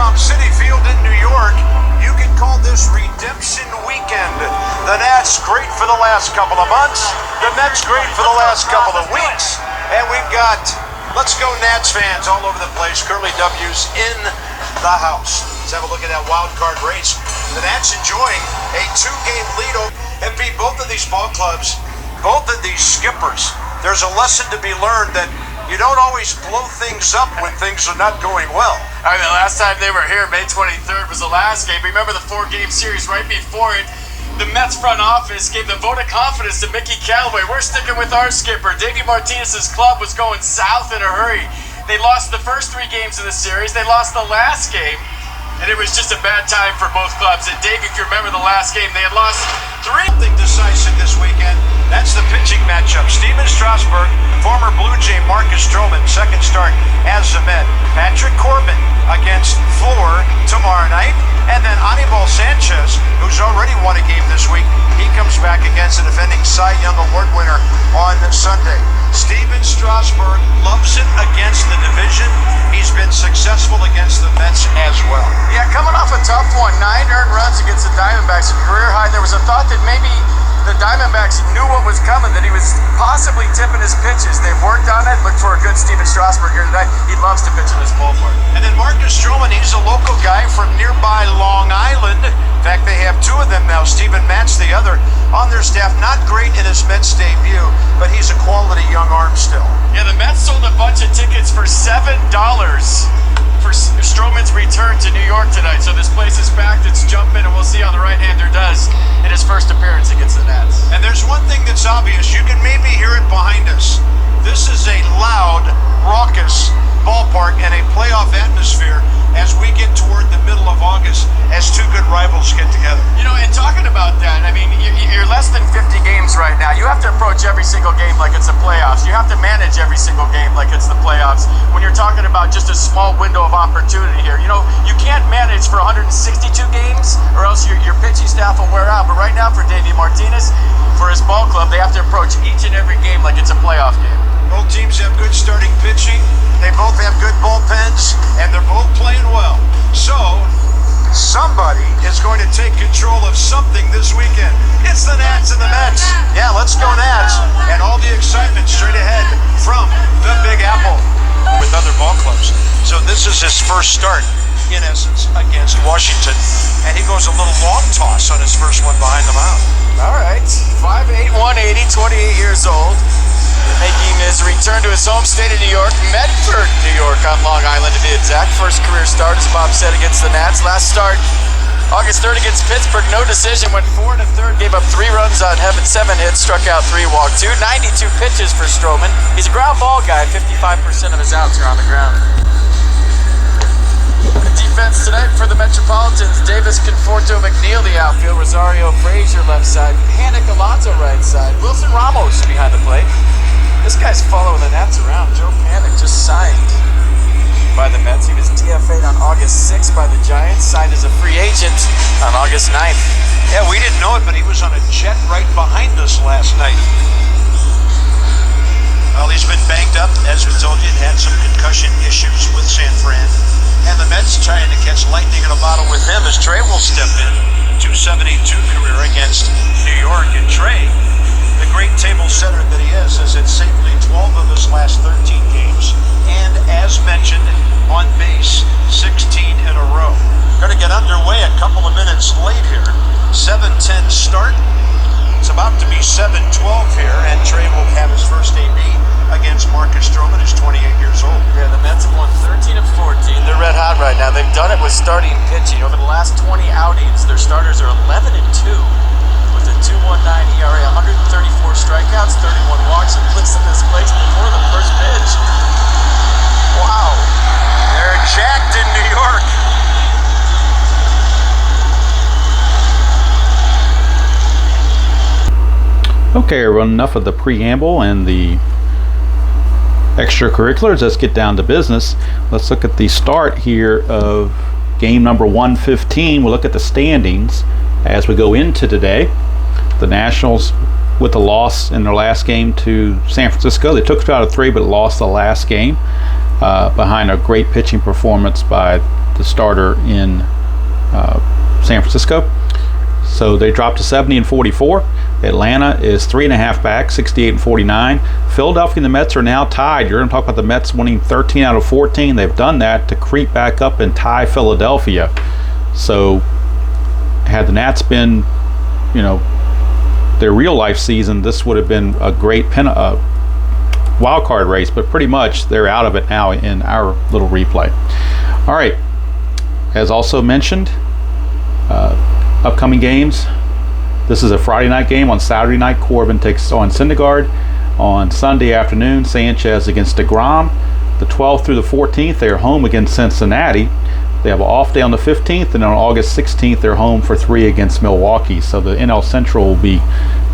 from Citi Field in New York. You can call this redemption weekend. The Nats great for the last couple of months. The Mets great for the last couple of weeks. And we've got Let's Go Nats fans all over the place. Curly W's in the house. Let's have a look at that wild card race. The Nats enjoying a 2-game lead and beat both of these ball clubs, both of these skippers. There's a lesson to be learned that you don't always blow things up when things are not going well. I mean, the last time they were here, May 23rd, was the last game. Remember the 4-game series right before it? The Mets front office gave the vote of confidence to Mickey Callaway. We're sticking with our skipper. Davey Martinez's club was going south in a hurry. They lost the first 3 games of the series. They lost the last game, and it was just a bad time for both clubs. And Davey, if you remember the last game, they had lost 3. Something decisive this weekend. That's the pitching matchup. Steven Strasburg, former Blue Jay Marcus Stroman, second start as a Met. Patrick Corbin against Floor tomorrow night. And then Anibal Sanchez, who's already won a game this week, he comes back against the defending Cy Young Award winner on Sunday. Steven Strasburg loves it against the division. He's been successful against the Mets as well. Yeah, coming off a tough one. 9 earned runs against the Diamondbacks, a career high. There was a thought that maybe the Diamondbacks knew what was coming, that he was possibly tipping his pitches. They've worked on it. Look for a good Steven Strasburg here tonight. He loves to pitch in this ballpark. And then Marcus Stroman, he's a local guy from nearby Long Island. In fact, they have 2 of them now. Stephen Matz, the other, on their staff. Not great in his Mets debut, but he's a quality young arm still. Yeah, the Mets sold a bunch of tickets for $7 for Stroman's return to New York tonight. So this place is packed. It's jumping, and we'll see how the right-hander does in his first appearance against the Nats. And there's one thing that's obvious. You can maybe hear it behind us. This is a loud, raucous ballpark and a playoff atmosphere as we get toward the middle of August as 2 good rivals get together. You know, and talking about that, I mean, you're less than 50 games right now. You have to approach every single game like it's the playoffs. You have to manage every single game like it's the playoffs. When you're talking about just a small window of opportunity here, you know, you can't manage for 162 games or else your pitching staff will wear out. But right now for Davey Martinez, for his ball club, they have to approach each and every game like it's a playoff game. Both teams have good starting pitching. They both have good bullpens, and they're both playing well. So, somebody is going to take control of something this weekend. It's the Nats and the Mets. Yeah, let's go Nats. And all the excitement straight ahead from the Big Apple with other ball clubs. So this is his first start, in essence, against Washington. And he goes a little long toss on his first one behind the mound. All right, 5'8", 180, 28 years old. Making his return to his home state of New York, Medford, New York, on Long Island to be exact. First career start, as Bob said, against the Nats. Last start, August 3rd against Pittsburgh, no decision, went 4 1/3, gave up 3 runs on 7 hits, struck out 3, walked 2. 92 pitches for Stroman. He's a ground ball guy. 55% of his outs are on the ground. Defense tonight for the Metropolitans. Davis, Conforto, McNeil, the outfield. Rosario, Frazier, left side. Panic, Alonso, right side. Wilson Ramos behind the plate. This guy's following the Nats around. Joe Panic just signed by the Mets. He was DFA'd on August 6th by the Giants. Signed as a free agent on August 9th. Yeah, we didn't know it, but he was on a jet right behind us last night. Well, he's been banged up, as we told you, and had some concussion issues with San Fran. And the Mets trying to catch lightning in a bottle with him as Trey will step in. 272 career against New York. And Trey, the great table setter that he is, has hit safely 12 of his last 13 games. And as mentioned, on base 16 in a row. Going to get underway a couple of minutes late here. 7:10 start. It's about to be 7:12 here, and Trey will have his first AB against Marcus Stroman, who's 28 years old. Yeah, the Mets have won 13 of 14. They're red hot right now. They've done it with starting pitching. Over the last 20 outings, their starters are 11-2 with a 2.19 ERA, 134 strikeouts, 31 walks, and blitzed in this place before the first pitch. Wow. They're jacked in New York. Okay, everyone, enough of the preamble and the extracurriculars. Let's get down to business. Let's look at the start here of game number 115. We'll look at the standings as we go into today. The Nationals, with a loss in their last game to San Francisco. They took 2 out of 3, but lost the last game. behind a great pitching performance by the starter in San Francisco. So they dropped to 70-44. Atlanta is 3.5 back, 68-49. Philadelphia and the Mets are now tied. You're going to talk about the Mets winning 13 out of 14. They've done that to creep back up and tie Philadelphia. So had the Nats been, their real life season, this would have been a great wild card race, but pretty much they're out of it now in our little replay. All right, as also mentioned, upcoming games. This is a Friday night game. On Saturday night, Corbin takes on Syndergaard. On Sunday afternoon, Sanchez against DeGrom. The 12th through the 14th, they're home against Cincinnati. They have an off day on the 15th, and on August 16th, they're home for 3 against Milwaukee. So the NL Central will be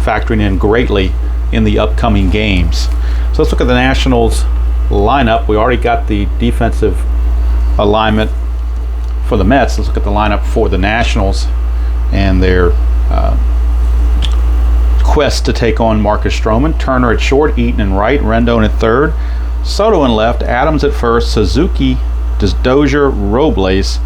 factoring in greatly in the upcoming games. So let's look at the Nationals lineup. We already got the defensive alignment for the Mets. Let's look at the lineup for the Nationals and their quest to take on Marcus Stroman. Turner at short, Eaton in right, Rendon at third, Soto in left, Adams at first, Suzuki, Dozier, Robles,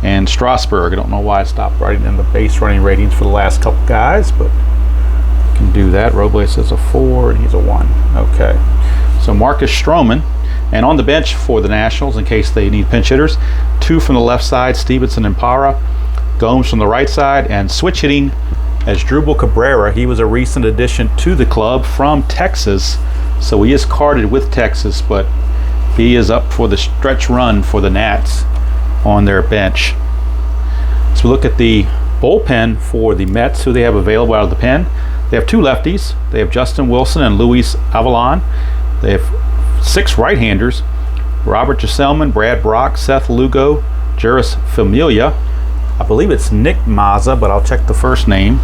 and Strasburg. I don't know why I stopped writing in the base running ratings for the last couple guys, but I can do that. Robles is a 4 and he's a 1. Okay. So Marcus Stroman, and on the bench for the Nationals, in case they need pinch hitters, 2 from the left side, Stevenson and Parra, Gomes from the right side, and switch hitting as Drupal Cabrera. He was a recent addition to the club from Texas, so he is carded with Texas, but he is up for the stretch run for the Nats on their bench. So we look at the bullpen for the Mets, who they have available out of the pen. They have 2 lefties. They have Justin Wilson and Luis Avalon. They have 6 right-handers: Robert Gsellman, Brad Brock, Seth Lugo, Juris Familia. I believe it's Nick Mazza, but I'll check the first name.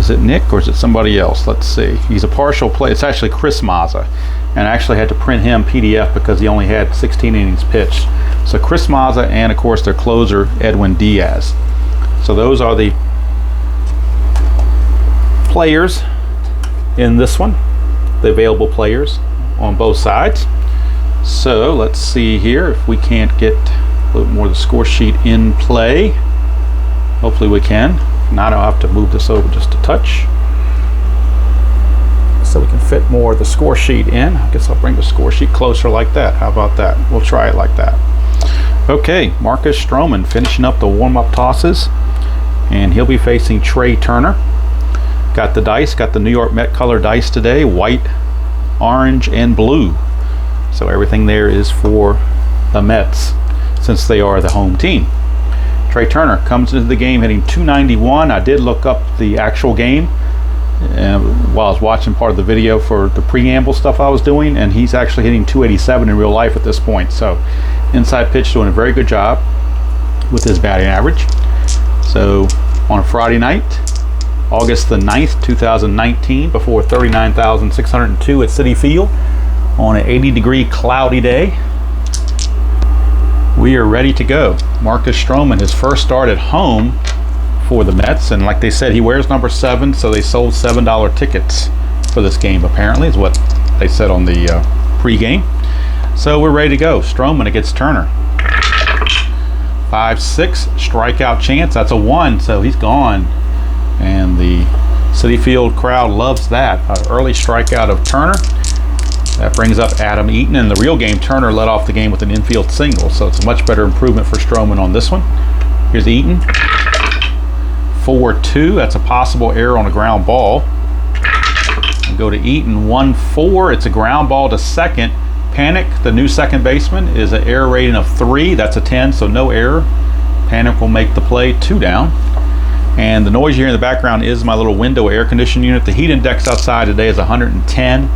Is it Nick or is it somebody else? Let's see. He's a partial play. It's actually Chris Mazza. And I actually had to print him PDF because he only had 16 innings pitched. So Chris Mazza and, of course, their closer, Edwin Diaz. So those are the players in this one, the available players on both sides. So let's see here if we can't get a little more of the score sheet in play. Hopefully we can. Now I'll have to move this over just a touch so we can fit more of the score sheet in. I guess I'll bring the score sheet closer like that. How about that? We'll try it like that. Okay, Marcus Stroman finishing up the warm-up tosses, and he'll be facing Trey Turner. Got the dice, got the New York Met color dice today, white, orange, and blue. So everything there is for the Mets, since they are the home team. Trey Turner comes into the game hitting .291. I did look up the actual game while I was watching part of the video for the preamble stuff I was doing, and he's actually hitting .287 in real life at this point. So inside pitch doing a very good job with his batting average. So on a Friday night, August the 9th, 2019, before 39,602 at Citi Field, on an 80-degree cloudy day, we are ready to go. Marcus Stroman, his first start at home for the Mets, and like they said, he wears number 7, so they sold $7 tickets for this game, apparently, is what they said on the pregame. So we're ready to go. Stroman against Turner. 5-6 strikeout chance. That's a 1, so he's gone. And the Citi Field crowd loves that. An early strikeout of Turner. That brings up Adam Eaton. In the real game, Turner led off the game with an infield single, so it's a much better improvement for Stroman on this one. Here's Eaton. 4-2. That's a possible error on a ground ball. We'll go to Eaton. 1-4. It's a ground ball to second. Panic, the new second baseman, is an error rating of 3. That's a 10, so no error. Panic will make the play. 2 down. And the noise you hear in the background is my little window air conditioning unit. The heat index outside today is 110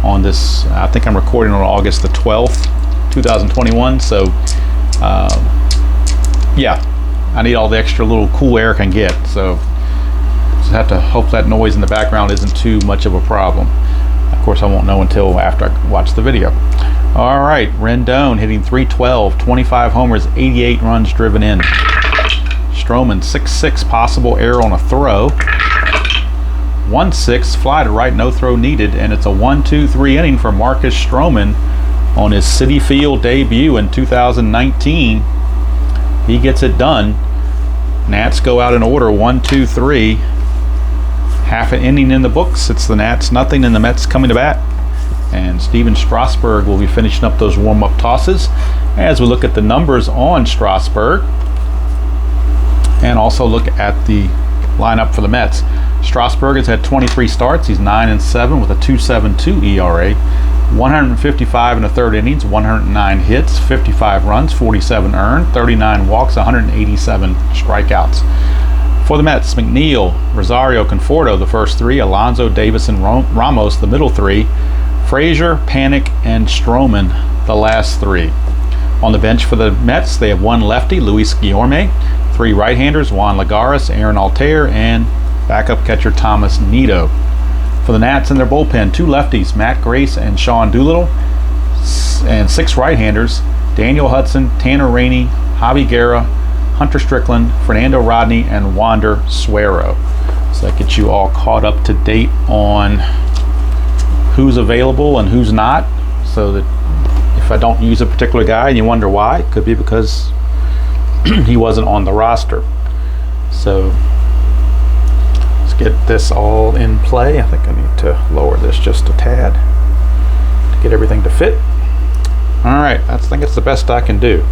on this. I think I'm recording on August the 12th, 2021. So, yeah, I need all the extra little cool air I can get. So, just have to hope that noise in the background isn't too much of a problem. Of course, I won't know until after I watch the video. All right, Rendon hitting .312, 25 homers, 88 runs driven in. Stroman, 6-6, possible error on a throw. 1-6, fly to right, no throw needed, and it's a 1-2-3 inning for Marcus Stroman on his Citi Field debut in 2019. He gets it done. Nats go out in order, 1, 2, 3. Half an inning in the books. It's the Nats nothing, and the Mets coming to bat. And Steven Strasburg will be finishing up those warm-up tosses as we look at the numbers on Strasburg and also look at the lineup for the Mets. Strasburg has had 23 starts. He's 9-7 with a 2.72 ERA, 155 in the third innings, 109 hits, 55 runs, 47 earned, 39 walks, 187 strikeouts. For the Mets, McNeil, Rosario, Conforto, the first three, Alonso, Davis, and Ramos, the middle three, Frazier, Panic, and Stroman, the last three. On the bench for the Mets, they have one lefty, Luis Guillorme, three right-handers, Juan Lagares, Aaron Altair, and backup catcher Thomas Nido. For the Nats in their bullpen, two lefties, Matt Grace and Sean Doolittle, and six right-handers, Daniel Hudson, Tanner Rainey, Javi Guerra, Hunter Strickland, Fernando Rodney, and Wander Suero. So that gets you all caught up to date on who's available and who's not, so that if I don't use a particular guy and you wonder why, it could be because he wasn't on the roster. So let's get this all in play. I think I need to lower this just a tad to get everything to fit. All right, I think it's the best I can do.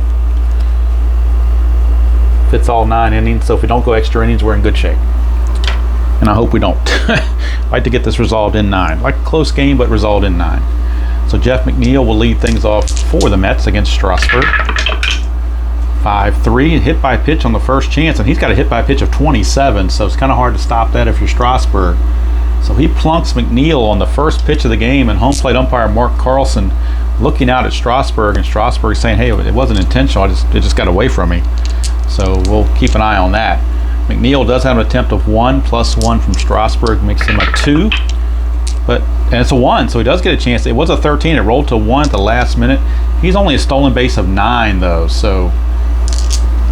Fits all 9 innings, so if we don't go extra innings, we're in good shape. And I hope we don't. I'd like to get this resolved in 9. Like a close game, but resolved in 9. So Jeff McNeil will lead things off for the Mets against Strasburg. 5-3, hit by pitch on the first chance, and he's got a hit by pitch of 27, so it's kind of hard to stop that if you're Strasburg. So he plunks McNeil on the first pitch of the game, and home plate umpire Mark Carlson looking out at Strasburg, and Strasburg saying, hey, it wasn't intentional, it just got away from me. So we'll keep an eye on that. McNeil does have an attempt of 1 plus 1 from Strasburg, makes him a 2. And it's a 1, so he does get a chance. It was a 13, it rolled to 1 at the last minute. He's only a stolen base of 9 though, so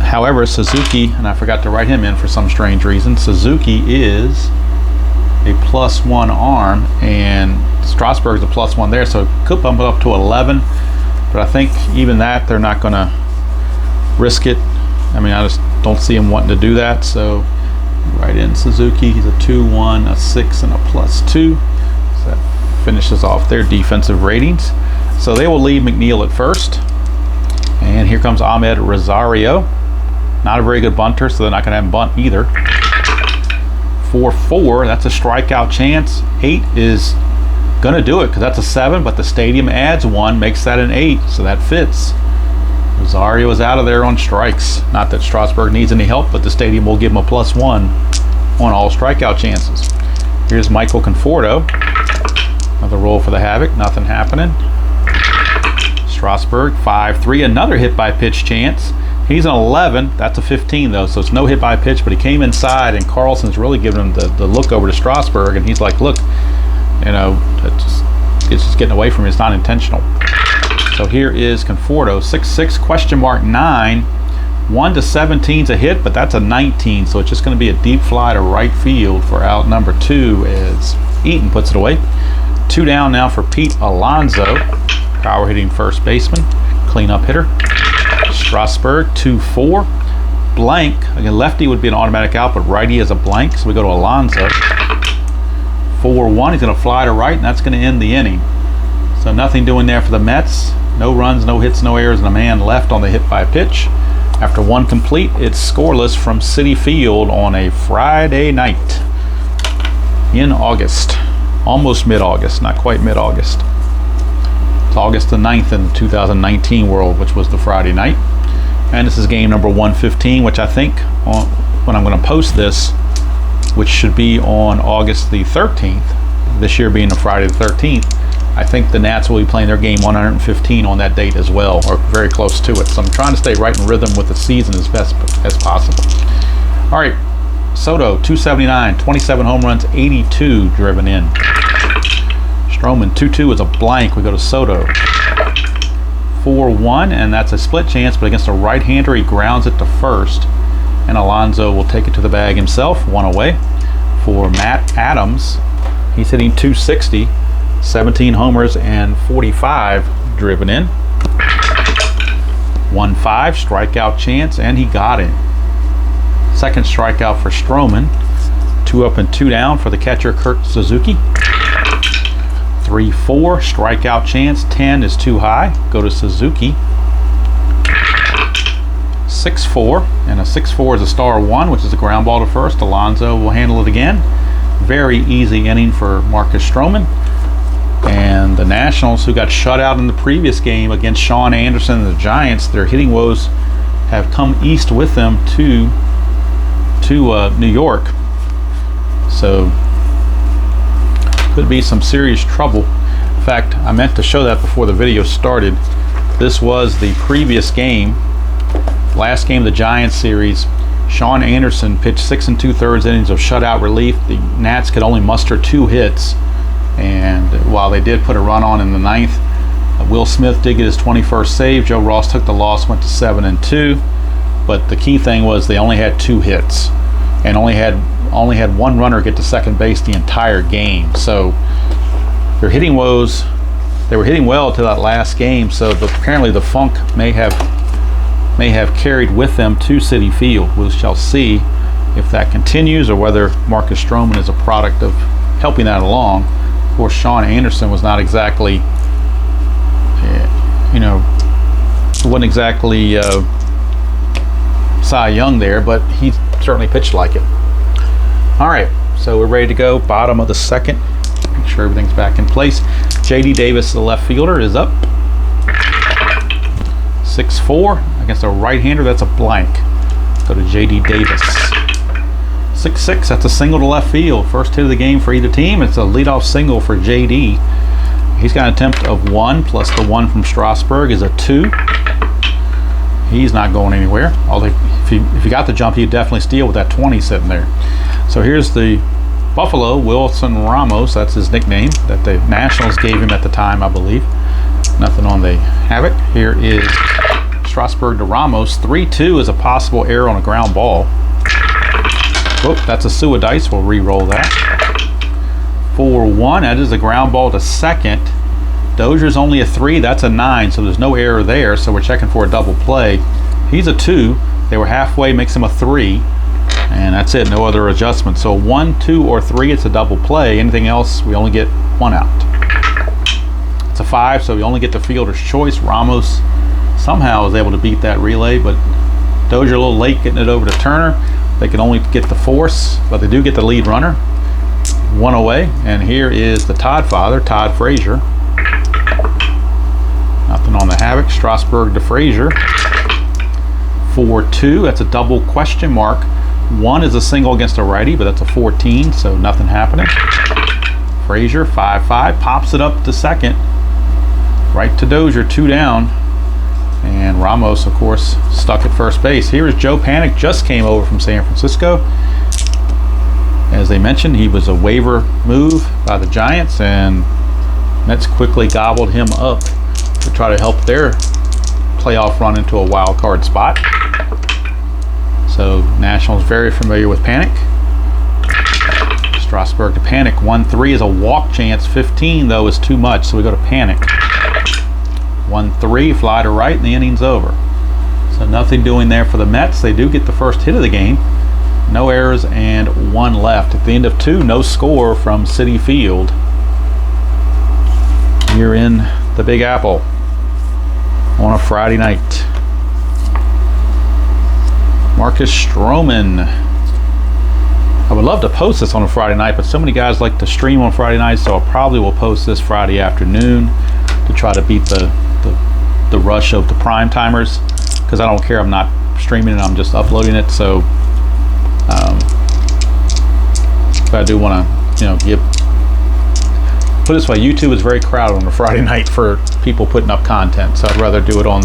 however, Suzuki, and I forgot to write him in for some strange reason, Suzuki is a +1 arm, and Strasburg's a +1 there, so it could bump it up to 11, but I think even that, they're not going to risk it. I mean, I just don't see him wanting to do that, so right in Suzuki, he's a 2-1, a 6, and a +2. So that finishes off their defensive ratings. So they will leave McNeil at first, and here comes Ahmed Rosario. Not a very good bunter, so they're not going to have him bunt either. 4-4, that's a strikeout chance. 8 is going to do it because that's a 7, but the stadium adds 1, makes that an 8, so that fits. Rosario is out of there on strikes. Not that Strasburg needs any help, but the stadium will give him a +1 on all strikeout chances. Here's Michael Conforto. Another roll for the Havoc, nothing happening. Strasburg, 5-3, another hit by pitch chance. He's an 11, that's a 15 though, so it's no hit by pitch, but he came inside and Carlson's really giving him the look over to Strasburg, and he's like, look, you know, it's just getting away from me, it's not intentional. So here is Conforto, 6'6", question mark 9, 1 to 17's a hit, but that's a 19, so it's just going to be a deep fly to right field for out number 2 as Eaton puts it away. 2 down now for Pete Alonso, power hitting first baseman, cleanup hitter. Strasburg, 2-4, blank. Again, lefty would be an automatic out, but righty is a blank, so we go to Alonso. 4-1, he's going to fly to right, and that's going to end the inning. So nothing doing there for the Mets. No runs, no hits, no errors, and a man left on the hit by pitch. After 1 complete, it's scoreless from Citi Field on a Friday night in August. Almost mid-August, not quite mid-August. It's August the 9th in the 2019 world, which was the Friday night. And this is game number 115, which I think when I'm going to post this, which should be on August the 13th, this year being the Friday the 13th, I think the Nats will be playing their game 115 on that date as well, or very close to it. So I'm trying to stay right in rhythm with the season as best as possible. All right, Soto, 279, 27 home runs, 82 driven in. Stroman, 2-2 is a blank. We go to Soto. 4-1, and that's a split chance, but against a right-hander, he grounds it to first. And Alonso will take it to the bag himself, 1 away. For Matt Adams, he's hitting 260. 17 homers and 45 driven in. 1-5, strikeout chance, and he got it. Second strikeout for Stroman. 2 up and 2 down for the catcher Kurt Suzuki. 3-4, strikeout chance. 10 is too high. Go to Suzuki. 6-4, and a 6-4 is a star 1, which is a ground ball to first. Alonso will handle it again. Very easy inning for Marcus Stroman. And the Nationals, who got shut out in the previous game against Sean Anderson and the Giants, their hitting woes have come east with them to New York. So could be some serious trouble. In fact, I meant to show that before the video started. This was the previous game. Last game of the Giants series, Sean Anderson pitched 6 2/3 innings of shutout relief. The Nats could only muster 2 hits, and while they did put a run on in the 9th, Will Smith did get his 21st save. Joe Ross took the loss, went to 7-2. But the key thing was they only had 2 hits, and only had 1 runner get to second base the entire game. So their hitting woes, they were hitting well to that last game. So apparently the funk may have carried with them to Citi Field. We shall see if that continues or whether Marcus Stroman is a product of helping that along. Of course, Sean Anderson was not exactly, wasn't exactly Cy Young there, but he certainly pitched like it. All right, so we're ready to go. Bottom of the second. Make sure everything's back in place. J.D. Davis, the left fielder, is up. 6-4 against a right-hander. That's a blank. Go to J.D. Davis. 6-6. That's a single to left field. First hit of the game for either team. It's a leadoff single for J.D. He's got an attempt of 1 plus the 1 from Strasburg is a 2. He's not going anywhere. Although if you got the jump, he'd definitely steal with that 20 sitting there. So here's the Buffalo, Wilson Ramos. That's his nickname that the Nationals gave him at the time, I believe. Nothing on the Havoc. Here is Strasburg to Ramos. 3-2 is a possible error on a ground ball. Whoop, that's a Suadice. We'll re-roll that. 4-1. That is a ground ball to second. Dozier's only a 3. That's a 9, so there's no error there. So we're checking for a double play. He's a 2. They were halfway, makes him a 3. And that's it. No other adjustments. So 1, 2, or 3, it's a double play. Anything else, we only get 1 out. It's a 5, so we only get the fielder's choice. Ramos somehow was able to beat that relay, but Dozier a little late getting it over to Turner. They can only get the force, but they do get the lead runner. 1 away, and here is the Todd father, Todd Frazier. Nothing on the Havoc. Strasburg to Frazier. 4-2. That's a double question mark. 1 is a single against a righty, but that's a 14, so nothing happening. Frazier, 5-5, pops it up to second. Right to Dozier, 2 down. And Ramos, of course, stuck at first base. Here is Joe Panik, just came over from San Francisco. As they mentioned, he was a waiver move by the Giants, and Mets quickly gobbled him up to try to help their playoff run into a wild card spot. So Nationals very familiar with Panik. Strasburg to Panik. 1-3 is a walk chance. 15 though is too much, so we go to Panik. 1-3, fly to right, and the inning's over. So nothing doing there for the Mets. They do get the first hit of the game. No errors and 1 left. At the end of 2, no score from Citi Field. You're in the Big Apple on a Friday night. Marcus Stroman. I would love to post this on a Friday night, but so many guys like to stream on Friday nights, so I probably will post this Friday afternoon to try to beat the rush of the prime timers, because I don't care. I'm not streaming it, I'm just uploading it. So but I do want to put it this way, YouTube is very crowded on a Friday night for people putting up content, so I'd rather do it on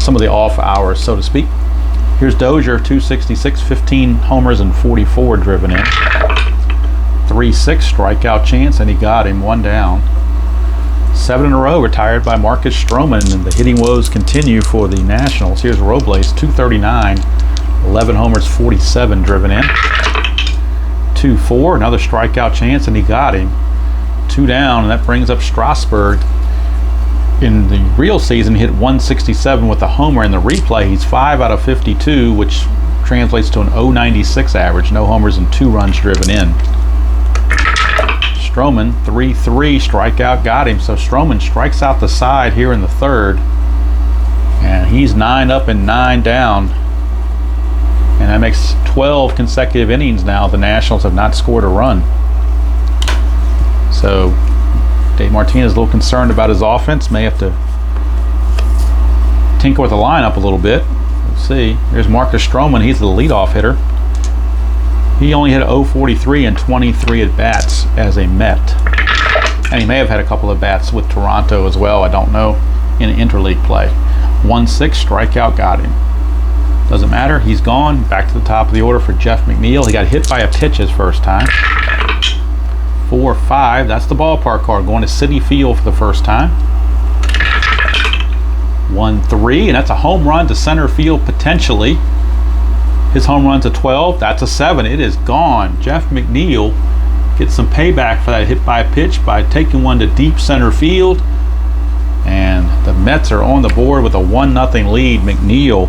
some of the off hours, so to speak. Here's Dozier, 266, 15 homers and 44 driven in. 3-6 strikeout chance, and he got him. 1 down. 7 in a row retired by Marcus Stroman, and the hitting woes continue for the Nationals. Here's Robles, 239, 11 homers, 47 driven in. 2-4, another strikeout chance, and he got him. 2 down, and that brings up Strasburg. In the real season, he hit 167 with a homer. In the replay, he's 5 out of 52, which translates to an .096 average. No homers and 2 runs driven in. Stroman, 3-3, strikeout, got him. So Stroman strikes out the side here in the third. And he's 9 up and 9 down. And that makes 12 consecutive innings now. The Nationals have not scored a run. So Dave Martinez is a little concerned about his offense. May have to tinker with the lineup a little bit. Let's see. There's Marcus Stroman. He's the leadoff hitter. He only hit .043 and 23 at-bats as a Met. And he may have had a couple of bats with Toronto as well. I don't know. In interleague play. 1-6, strikeout, got him. Doesn't matter. He's gone. Back to the top of the order for Jeff McNeil. He got hit by a pitch his first time. 4-5. That's the ballpark card. Going to Citi Field for the first time. 1-3, and that's a home run to center field potentially. His home run's a 12. That's a 7. It is gone. Jeff McNeil gets some payback for that hit by a pitch by taking one to deep center field. And the Mets are on the board with a 1-0 lead. McNeil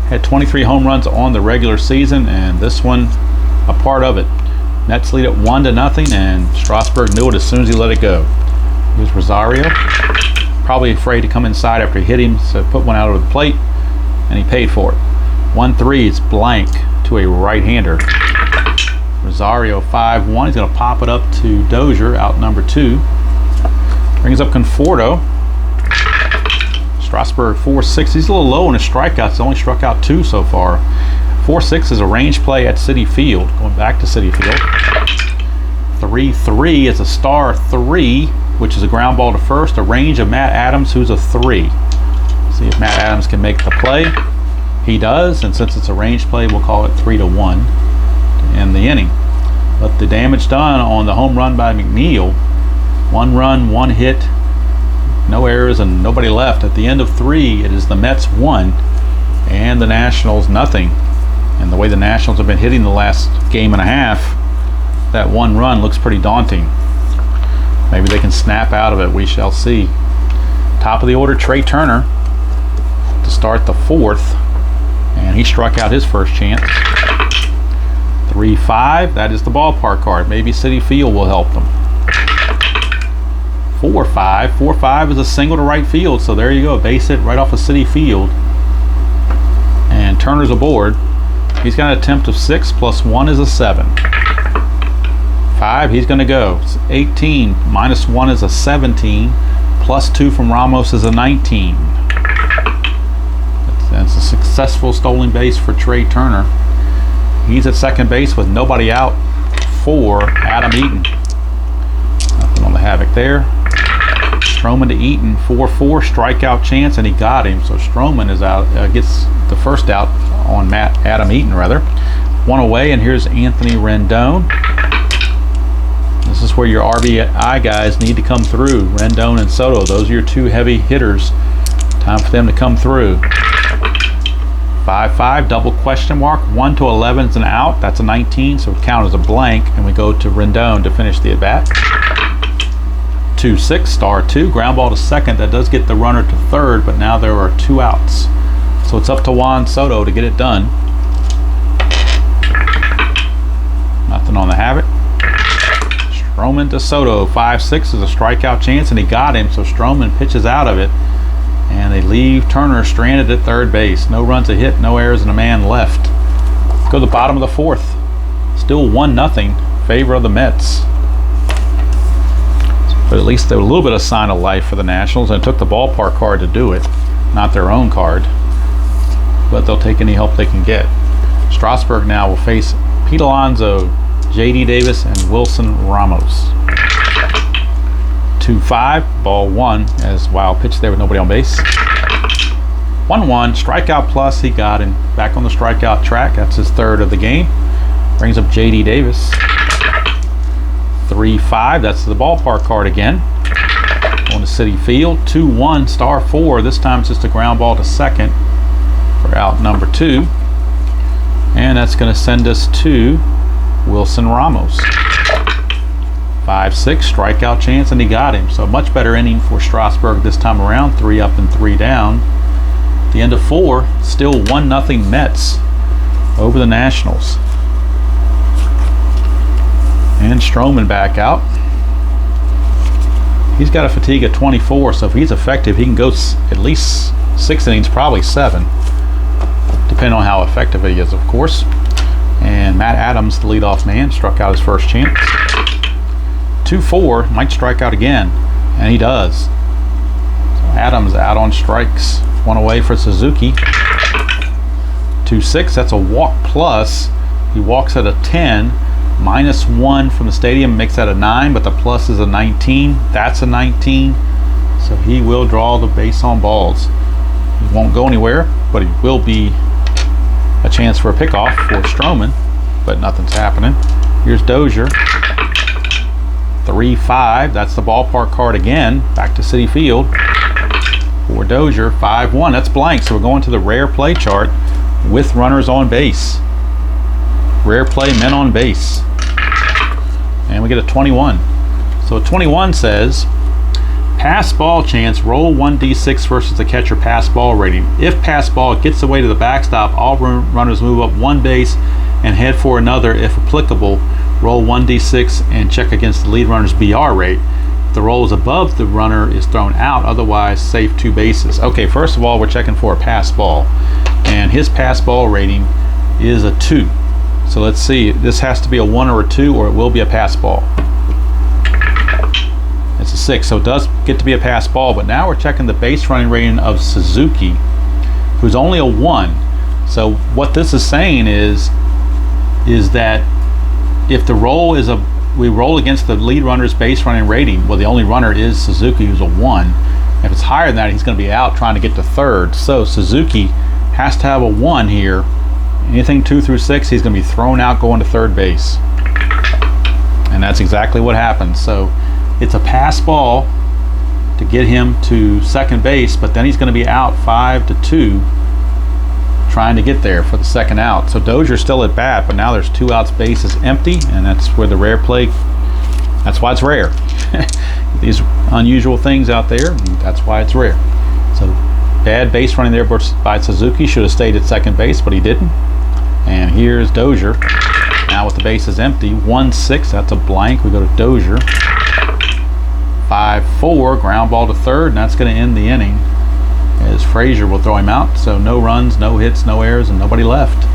had 23 home runs on the regular season, and this one a part of it. Mets lead at 1-0, and Strasburg knew it as soon as he let it go. Here's Rosario. Probably afraid to come inside after he hit him, so put one out over the plate, and he paid for it. 1-3, it's blank to a right-hander. Rosario 5-1. He's going to pop it up to Dozier, out number 2. Brings up Conforto. Strasburg 4-6. He's a little low in his strikeouts. He's only struck out 2 so far. 4-6 is a range play at Citi Field. Going back to Citi Field. 3-3 is a star 3, which is a ground ball to first. A range of Matt Adams, who's a 3. See if Matt Adams can make the play. He does, and since it's a range play, we'll call it 3-1 to end the inning. But the damage done on the home run by McNeil. 1 run, 1 hit, no errors, and nobody left. At the end of 3, it is the Mets 1 and the Nationals nothing. And the way the Nationals have been hitting the last game and a half, that 1 run looks pretty daunting. Maybe they can snap out of it. We shall see. Top of the order, Trey Turner to start the 4th, and he struck out his first chance. 3-5, that is the ballpark card. Maybe Citi Field will help them. 4-5. 4-5 is a single to right field, so there you go. Base hit right off of Citi Field. And Turner's aboard. He's got an attempt of 6 plus 1 is a 7. 5, he's going to go. It's 18 minus 1 is a 17. Plus 2 from Ramos is a 19. That's a successful stolen base for Trey Turner. He's at second base with nobody out for Adam Eaton. Nothing on the havoc there. Stroman to Eaton, 4-4 strikeout chance, and he got him. So Stroman is out, gets the first out on Adam Eaton rather. 1 away, and here's Anthony Rendon. This is where your RBI guys need to come through. Rendon and Soto, those are your 2 heavy hitters. Time for them to come through. 5-5, double question mark. 1 to 11 is an out. That's a 19, so it count as a blank, and we go to Rendon to finish the at-bat. 2-6, star 2, ground ball to second. That does get the runner to third, but now there are 2 outs. So it's up to Juan Soto to get it done. Nothing on the havoc. Stroman to Soto, 5-6 is a strikeout chance, and he got him, so Stroman pitches out of it. And they leave Turner stranded at third base. No runs a hit, no errors, and a man left. Go to the bottom of the 4th. Still 1-0 favor of the Mets. But at least there was a little bit of sign of life for the Nationals, and it took the ballpark card to do it, not their own card. But they'll take any help they can get. Strasburg now will face Pete Alonso, J.D. Davis, and Wilson Ramos. 2-5, ball 1, as wild pitch there with nobody on base. 1-1, strikeout plus, he got him back on the strikeout track. That's his 3rd of the game. Brings up J.D. Davis. 3-5, that's the ballpark card again. On the Citi Field, 2-1, star 4. This time it's just a ground ball to second for out number 2. And that's going to send us to Wilson Ramos. 5-6 strikeout chance, and he got him. So a much better inning for Strasburg this time around. 3 up and 3 down. At the end of 4, still 1-0 Mets over the Nationals. And Stroman back out. He's got a fatigue of 24, so if he's effective, he can go at least 6 innings, probably 7, depending on how effective he is, of course. And Matt Adams, the leadoff man, struck out his first chance. 2-4, might strike out again, and he does. So Adams out on strikes. 1 away for Suzuki. 2-6, that's a walk plus. He walks at a 10. -1 from the stadium makes that a 9, but the plus is a 19. That's a 19. So he will draw the base on balls. He won't go anywhere, but he will be a chance for a pickoff for Stroman, but nothing's happening. Here's Dozier. 3-5, that's the ballpark card again. Back to Citi Field for Dozier. 5-1, that's blank, so we're going to the rare play chart with runners on base. Rare play, men on base. And we get a 21. So a 21 says, pass ball chance, roll 1d6 versus the catcher pass ball rating. If pass ball gets away to the backstop, all runners move up 1 base and head for another. If applicable, roll 1d6 and check against the lead runner's BR rate. If the roll is above, the runner is thrown out, otherwise save 2 bases. Okay, first of all, we're checking for a pass ball, and his pass ball rating is a 2. So let's see, this has to be a 1 or a 2, or it will be a pass ball. It's a 6, so it does get to be a pass ball, but now we're checking the base running rating of Suzuki, who's only a 1. So what this is saying is that if the roll is we roll against the lead runner's base running rating, well, the only runner is Suzuki, who's a 1. If it's higher than that, he's going to be out trying to get to third. So Suzuki has to have a 1 here. Anything 2 through 6, he's going to be thrown out going to third base. And that's exactly what happened. So it's a pass ball to get him to second base, but then he's going to be out 5-2 trying to get there for the second out. So Dozier's still at bat, but now there's 2 outs, base is empty, and that's where the rare play, that's why it's rare. These unusual things out there, and that's why it's rare. So bad base running there by Suzuki, should have stayed at second base, but he didn't. And here's Dozier. Now with the bases empty, 1-6, that's a blank. We go to Dozier. 5-4, ground ball to third, and that's going to end the inning, as Frazier will throw him out. So no runs, no hits, no errors, and nobody left.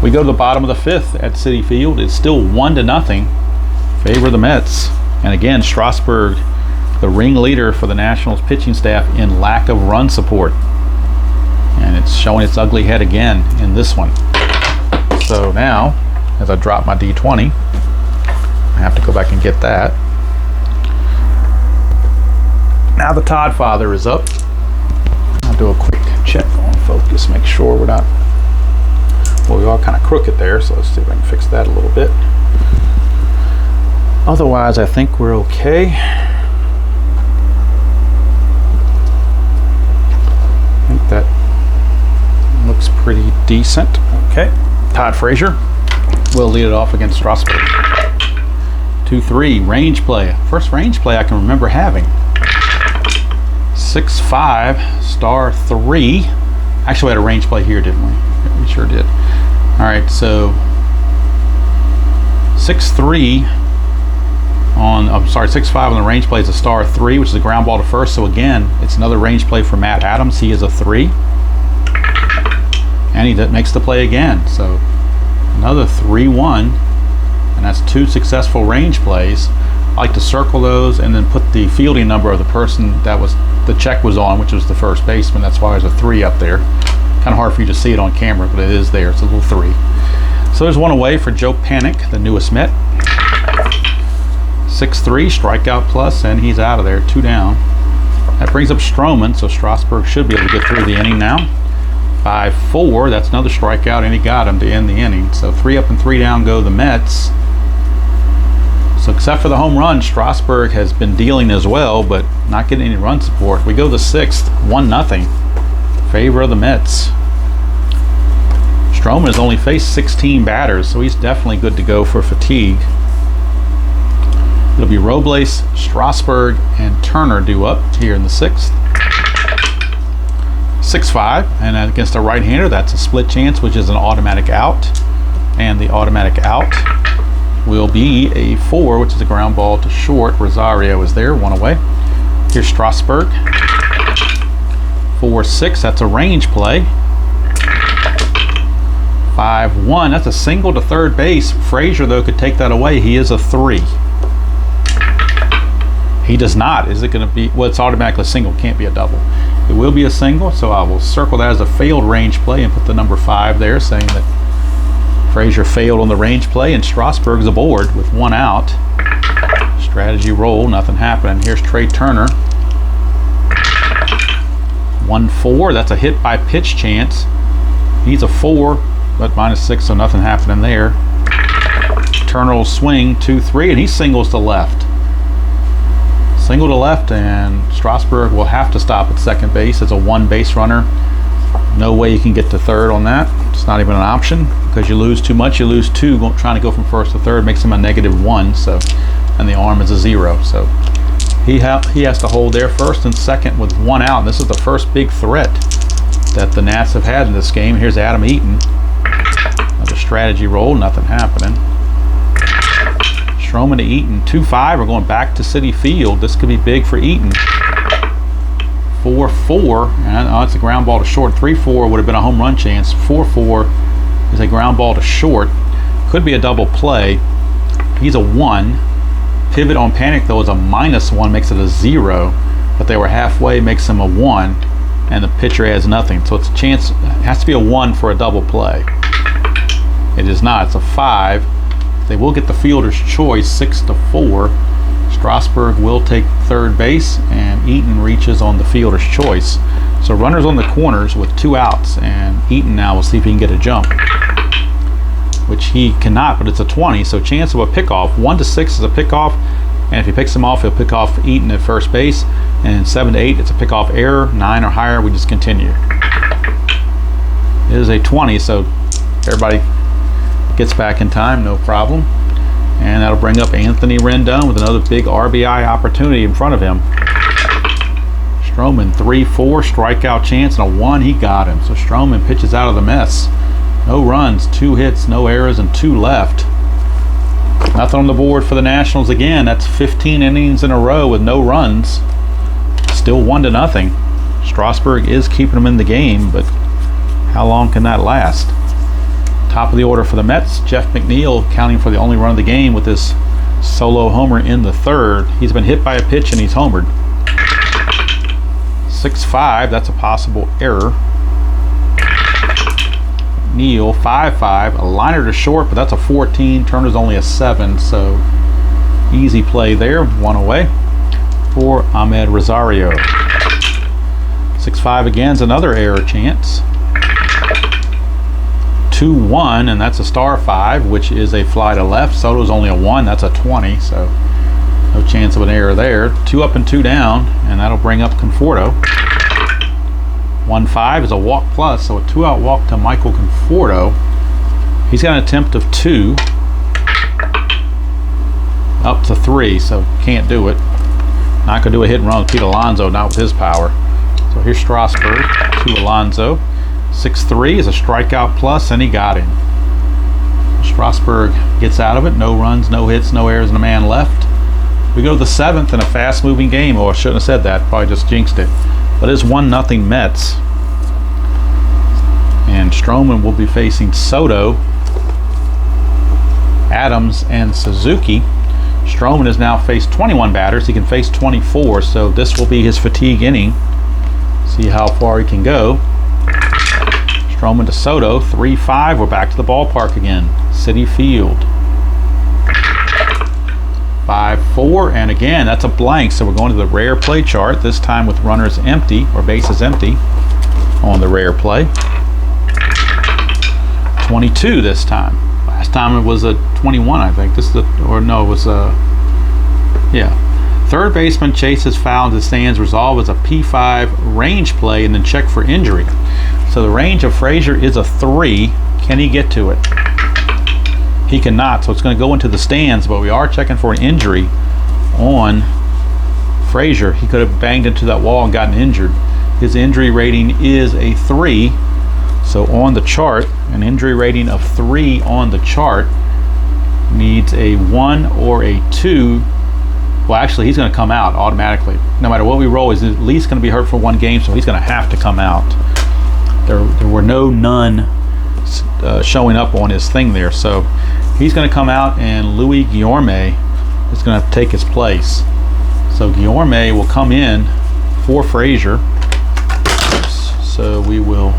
We go to the bottom of the 5th at Citi Field. It's still 1-0, favor of the Mets. And again, Strasburg, the ringleader for the Nationals pitching staff in lack of run support. And it's showing its ugly head again in this one. So now, as I drop my D20, I have to go back and get that. Now the Todd Father is up. I'll do a quick check on focus, make sure we're not, well, we are kind of crooked there, so let's see if I can fix that a little bit. Otherwise, I think we're okay. I think that looks pretty decent. Okay, Todd Frazier will lead it off against Strasburg. 2-3, range play. First range play I can remember having. 6-5, star 3. Actually, we had a range play here, didn't we? Yeah, we sure did. All right, so 6-3 on, I'm sorry, 6-5 on the range play is a star 3, which is a ground ball to first. So again, it's another range play for Matt Adams. He is a 3. And he makes the play again. So another 3-1, and that's 2 successful range plays. I like to circle those and then put the fielding number of the person that was the check was on, which was the first baseman. That's why there's a 3 up there. Kind of hard for you to see it on camera, but it is there. It's a little 3. So there's 1 away for Joe Panik, the newest Met. 6-3, strikeout plus, and he's out of there, 2 down. That brings up Stroman, so Strasburg should be able to get through the inning now. 5-4, that's another strikeout, and he got him to end the inning. So 3 up and 3 down go the Mets. So except for the home run, Strasburg has been dealing as well, but not getting any run support. We go to the 6th, 1-0, favor of the Mets. Stroman has only faced 16 batters, so he's definitely good to go for fatigue. It'll be Robles, Strasburg, and Turner due up here in the 6th. 6-5, and against a right-hander, that's a split chance, which is an automatic out. And the automatic out will be a 4, which is a ground ball to short. Rosario is there, 1 away. Here's Strasburg. 4-6, that's a range play. 5-1, that's a single to third base. Frazier, though, could take that away. He is a 3. He does not. Is it going to be, well, it's automatically a single, can't be a double. It will be a single, so I will circle that as a failed range play and put the number 5 there, saying that Frazier failed on the range play and Strasburg's aboard with 1 out. Strategy roll, nothing happening. Here's Trey Turner. 1-4, that's a hit by pitch chance. He's a 4, but -6, so nothing happening there. Turner will swing 2-3, and he singles to left. Single to left, and Strasburg will have to stop at second base as a 1 base runner. No way you can get to third on that. It's not even an option because you lose too much. You lose 2 trying to go from first to third makes him a -1. So, and the arm is a 0. So he has to hold there first and second with 1 out. And this is the first big threat that the Nats have had in this game. Here's Adam Eaton. Another strategy roll. Nothing happening. Stroman to Eaton, 2-5. We're going back to Citi Field. This could be big for Eaton. 4-4, and it's a ground ball to short. 3-4 would have been a home run chance. 4-4 is a ground ball to short. Could be a double play. He's a 1. Pivot on panic, though, is a -1, makes it a 0. But they were halfway, makes him a 1, and the pitcher has nothing. So it's a chance, it has to be a 1 for a double play. It is not, it's a 5. They will get the fielder's choice, 6-4. Strasburg will take third base, and Eaton reaches on the fielder's choice. So runners on the corners with 2 outs, and Eaton now will see if he can get a jump, which he cannot, but it's a 20, so chance of a pickoff. 1-6 is a pickoff, and if he picks him off, he'll pick off Eaton at first base, and 7-8, it's a pickoff error. 9 or higher, we just continue. It is a 20, so everybody gets back in time, no problem. And that'll bring up Anthony Rendon with another big RBI opportunity in front of him. Stroman, 3-4, strikeout chance, and a 1, he got him. So Stroman pitches out of the mess. No runs, 2 hits, no errors, and 2 left. Nothing on the board for the Nationals again. That's 15 innings in a row with no runs. Still 1-0. Strasburg is keeping them in the game, but how long can that last? Top of the order for the Mets, Jeff McNeil counting for the only run of the game with this solo homer in the 3rd. He's been hit by a pitch and he's homered. 6-5, that's a possible error. McNeil, 5-5, a liner to short, but that's a 14. Turner's only a 7, so easy play there, 1 away for Ahmed Rosario. 6-5 again is another error chance. 2-1, and that's a star 5, which is a fly to left. Soto's only a 1, that's a 20, so no chance of an error there. 2 up and 2 down, and that'll bring up Conforto. 1-5 is a walk plus, so a 2-out walk to Michael Conforto. He's got an attempt of 2, up to 3, so can't do it. Not gonna do a hit and run with Pete Alonso, not with his power. So here's Strasburg to Alonso. 6-3 is a strikeout plus, and he got him. Strasburg gets out of it. No runs, no hits, no errors, and a man left. We go to the 7th in a fast-moving game. Oh, I shouldn't have said that. Probably just jinxed it. But it's 1-0 Mets. And Stroman will be facing Soto, Adams, and Suzuki. Stroman has now faced 21 batters. He can face 24, so this will be his fatigue inning. See how far he can go. Stroman to Soto, 3-5. We're back to the ballpark again. Citi Field. 5-4, and again, that's a blank, so we're going to the rare play chart, this time with runners empty, or bases empty, on the rare play. 22 this time. Last time it was a 21, I think. This is the, or no, it was a, yeah. Third baseman chases foul into the stands, resolve as a P5 range play, and then check for injury. So the range of Frazier is a 3. Can he get to it? He cannot, so it's going to go into the stands, but we are checking for an injury on Frazier. He could have banged into that wall and gotten injured. His injury rating is a 3. So on the chart, an injury rating of 3 on the chart needs a 1 or a 2. Well, actually, he's going to come out automatically. No matter what we roll, he's at least going to be hurt for 1 game, so he's going to have to come out. There were none showing up on his thing there, so he's going to come out, and Louis Guillorme is going to take his place. So Guillorme will come in for Frazier. So we will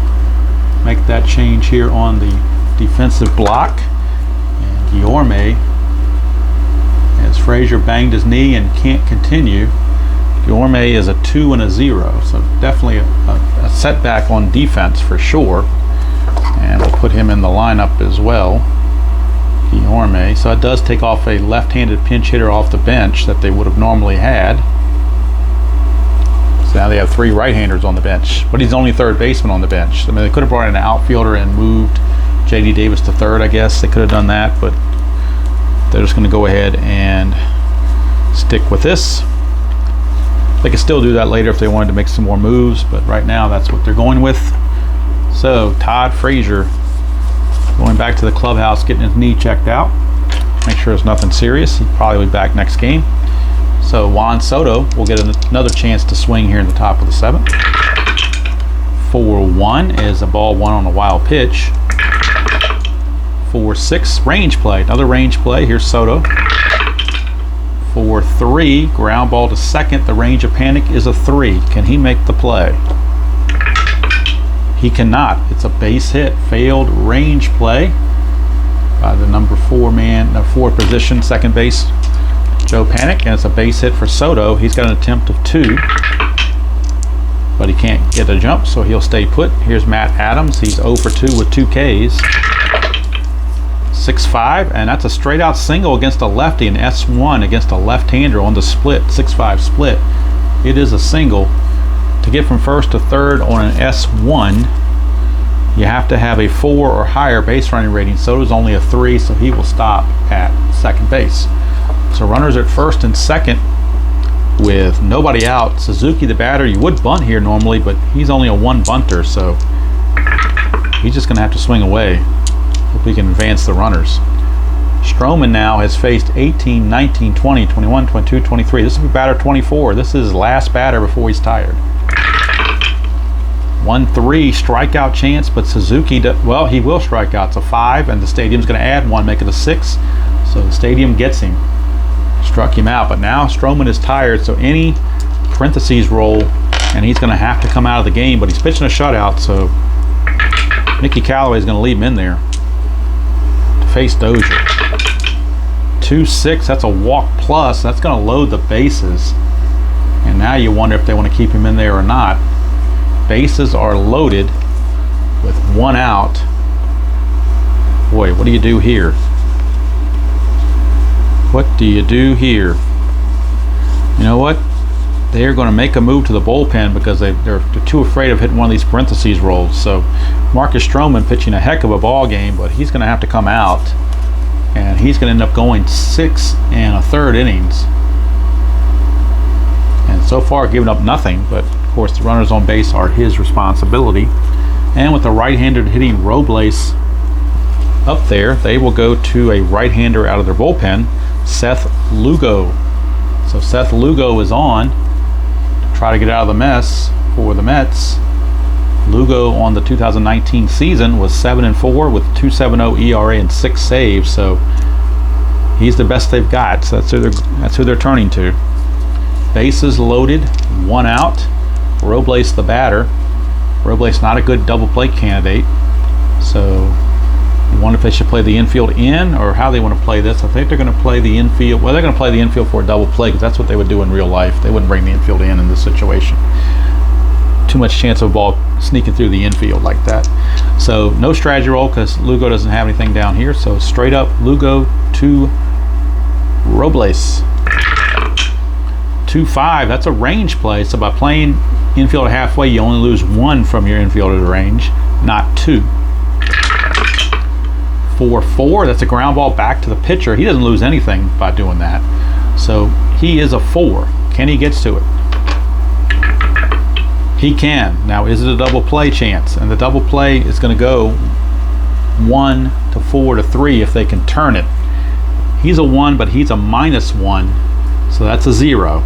make that change here on the defensive block. And Guillorme, as Frazier banged his knee and can't continue, Guillorme is a 2 and a 0. So definitely a setback on defense for sure. And we'll put him in the lineup as well. Guillorme. So it does take off a left-handed pinch hitter off the bench that they would have normally had. So now they have 3 right-handers on the bench, but he's only third baseman on the bench. I mean, they could have brought in an outfielder and moved J.D. Davis to third, I guess. They could have done that, but they're just going to go ahead and stick with this. They could still do that later if they wanted to make some more moves, but right now that's what they're going with. So Todd Frazier going back to the clubhouse, getting his knee checked out. Make sure it's nothing serious. He'll probably be back next game. So Juan Soto will get another chance to swing here in the top of the 7th. 4-1 is a ball 1 on a wild pitch. 4-6 range play, another range play. Here's Soto. 4-3 ground ball to second. The range of panic is a 3. Can he make the play? He cannot. It's a base hit. Failed range play by the number 4 position, second base, Joe Panic, and it's a base hit for Soto. He's got an attempt of 2, but he can't get a jump, so he'll stay put. Here's Matt Adams. He's 0 for 2 with 2 Ks. 6-5, and that's a straight out single against a lefty, an S1 against a left-hander on the split, 6-5 split. It is a single. To get from first to third on an S1, you have to have a 4 or higher base running rating. Soto's only a 3, so he will stop at second base. So runners at first and second with nobody out. Suzuki, the batter, you would bunt here normally, but he's only a 1 bunter, so he's just going to have to swing away. Hope we can advance the runners. Stroman now has faced 18, 19, 20, 21, 22, 23. This will be batter 24. This is his last batter before he's tired. 1-3 strikeout chance, but Suzuki, well, he will strike out. It's a 5, and the stadium's going to add 1, make it a 6. So the stadium gets him. Struck him out, but now Stroman is tired, so any parentheses roll, and he's going to have to come out of the game, but he's pitching a shutout, so Mickey Callaway is going to leave him in there to face Dozier. 2-6, that's a walk plus. That's going to load the bases, and now you wonder if they want to keep him in there or not. Bases are loaded with 1 out. Boy, what do you do here? What do you do here? You know what? They're going to make a move to the bullpen because they're too afraid of hitting one of these parentheses rolls. So Marcus Stroman pitching a heck of a ball game, but he's going to have to come out, and he's going to end up going 6 1/3 innings. And so far giving up nothing, but of course the runners on base are his responsibility. And with the right-handed hitting Robles up there, they will go to a right-hander out of their bullpen, Seth Lugo. So Seth Lugo is on to try to get out of the mess for the Mets. Lugo on the 2019 season was 7-4 with 2.70 ERA and 6 saves. So he's the best they've got. So that's who they're turning to. Bases loaded, 1 out. Robles the batter. Robles not a good double play candidate. So you wonder if they should play the infield in or how they want to play this. I think they're going to play the infield. Well, they're going to play the infield for a double play because that's what they would do in real life. They wouldn't bring the infield in this situation. Too much chance of a ball sneaking through the infield like that. So no strategy roll because Lugo doesn't have anything down here. So straight up Lugo to Robles. 2-5, that's a range play. So by playing infield halfway, you only lose 1 from your infielder to range, not 2. 4-4, that's a ground ball back to the pitcher. He doesn't lose anything by doing that. So He is a 4. Can he get to it? He can. Now, is it a double play chance? And the double play is going to go 1 to 4 to 3 if they can turn it. He's a 1, but he's a -1, so that's a 0.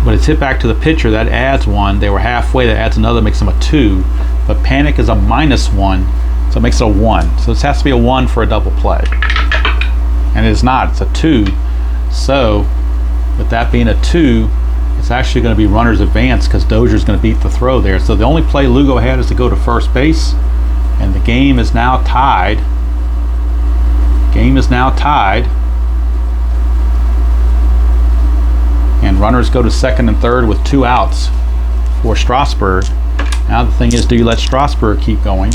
But it's hit back to the pitcher. That adds 1. They were halfway. That adds another, makes them a 2. But panic is a -1, so it makes it a 1. So this has to be a 1 for a double play. And it is not. It's a 2. So with that being a 2, it's actually going to be runner's advance because Dozier's going to beat the throw there. So the only play Lugo had is to go to first base, and the game is now tied. Game is now tied. And runners go to second and third with 2 outs for Strasburg. Now the thing is, do you let Strasburg keep going?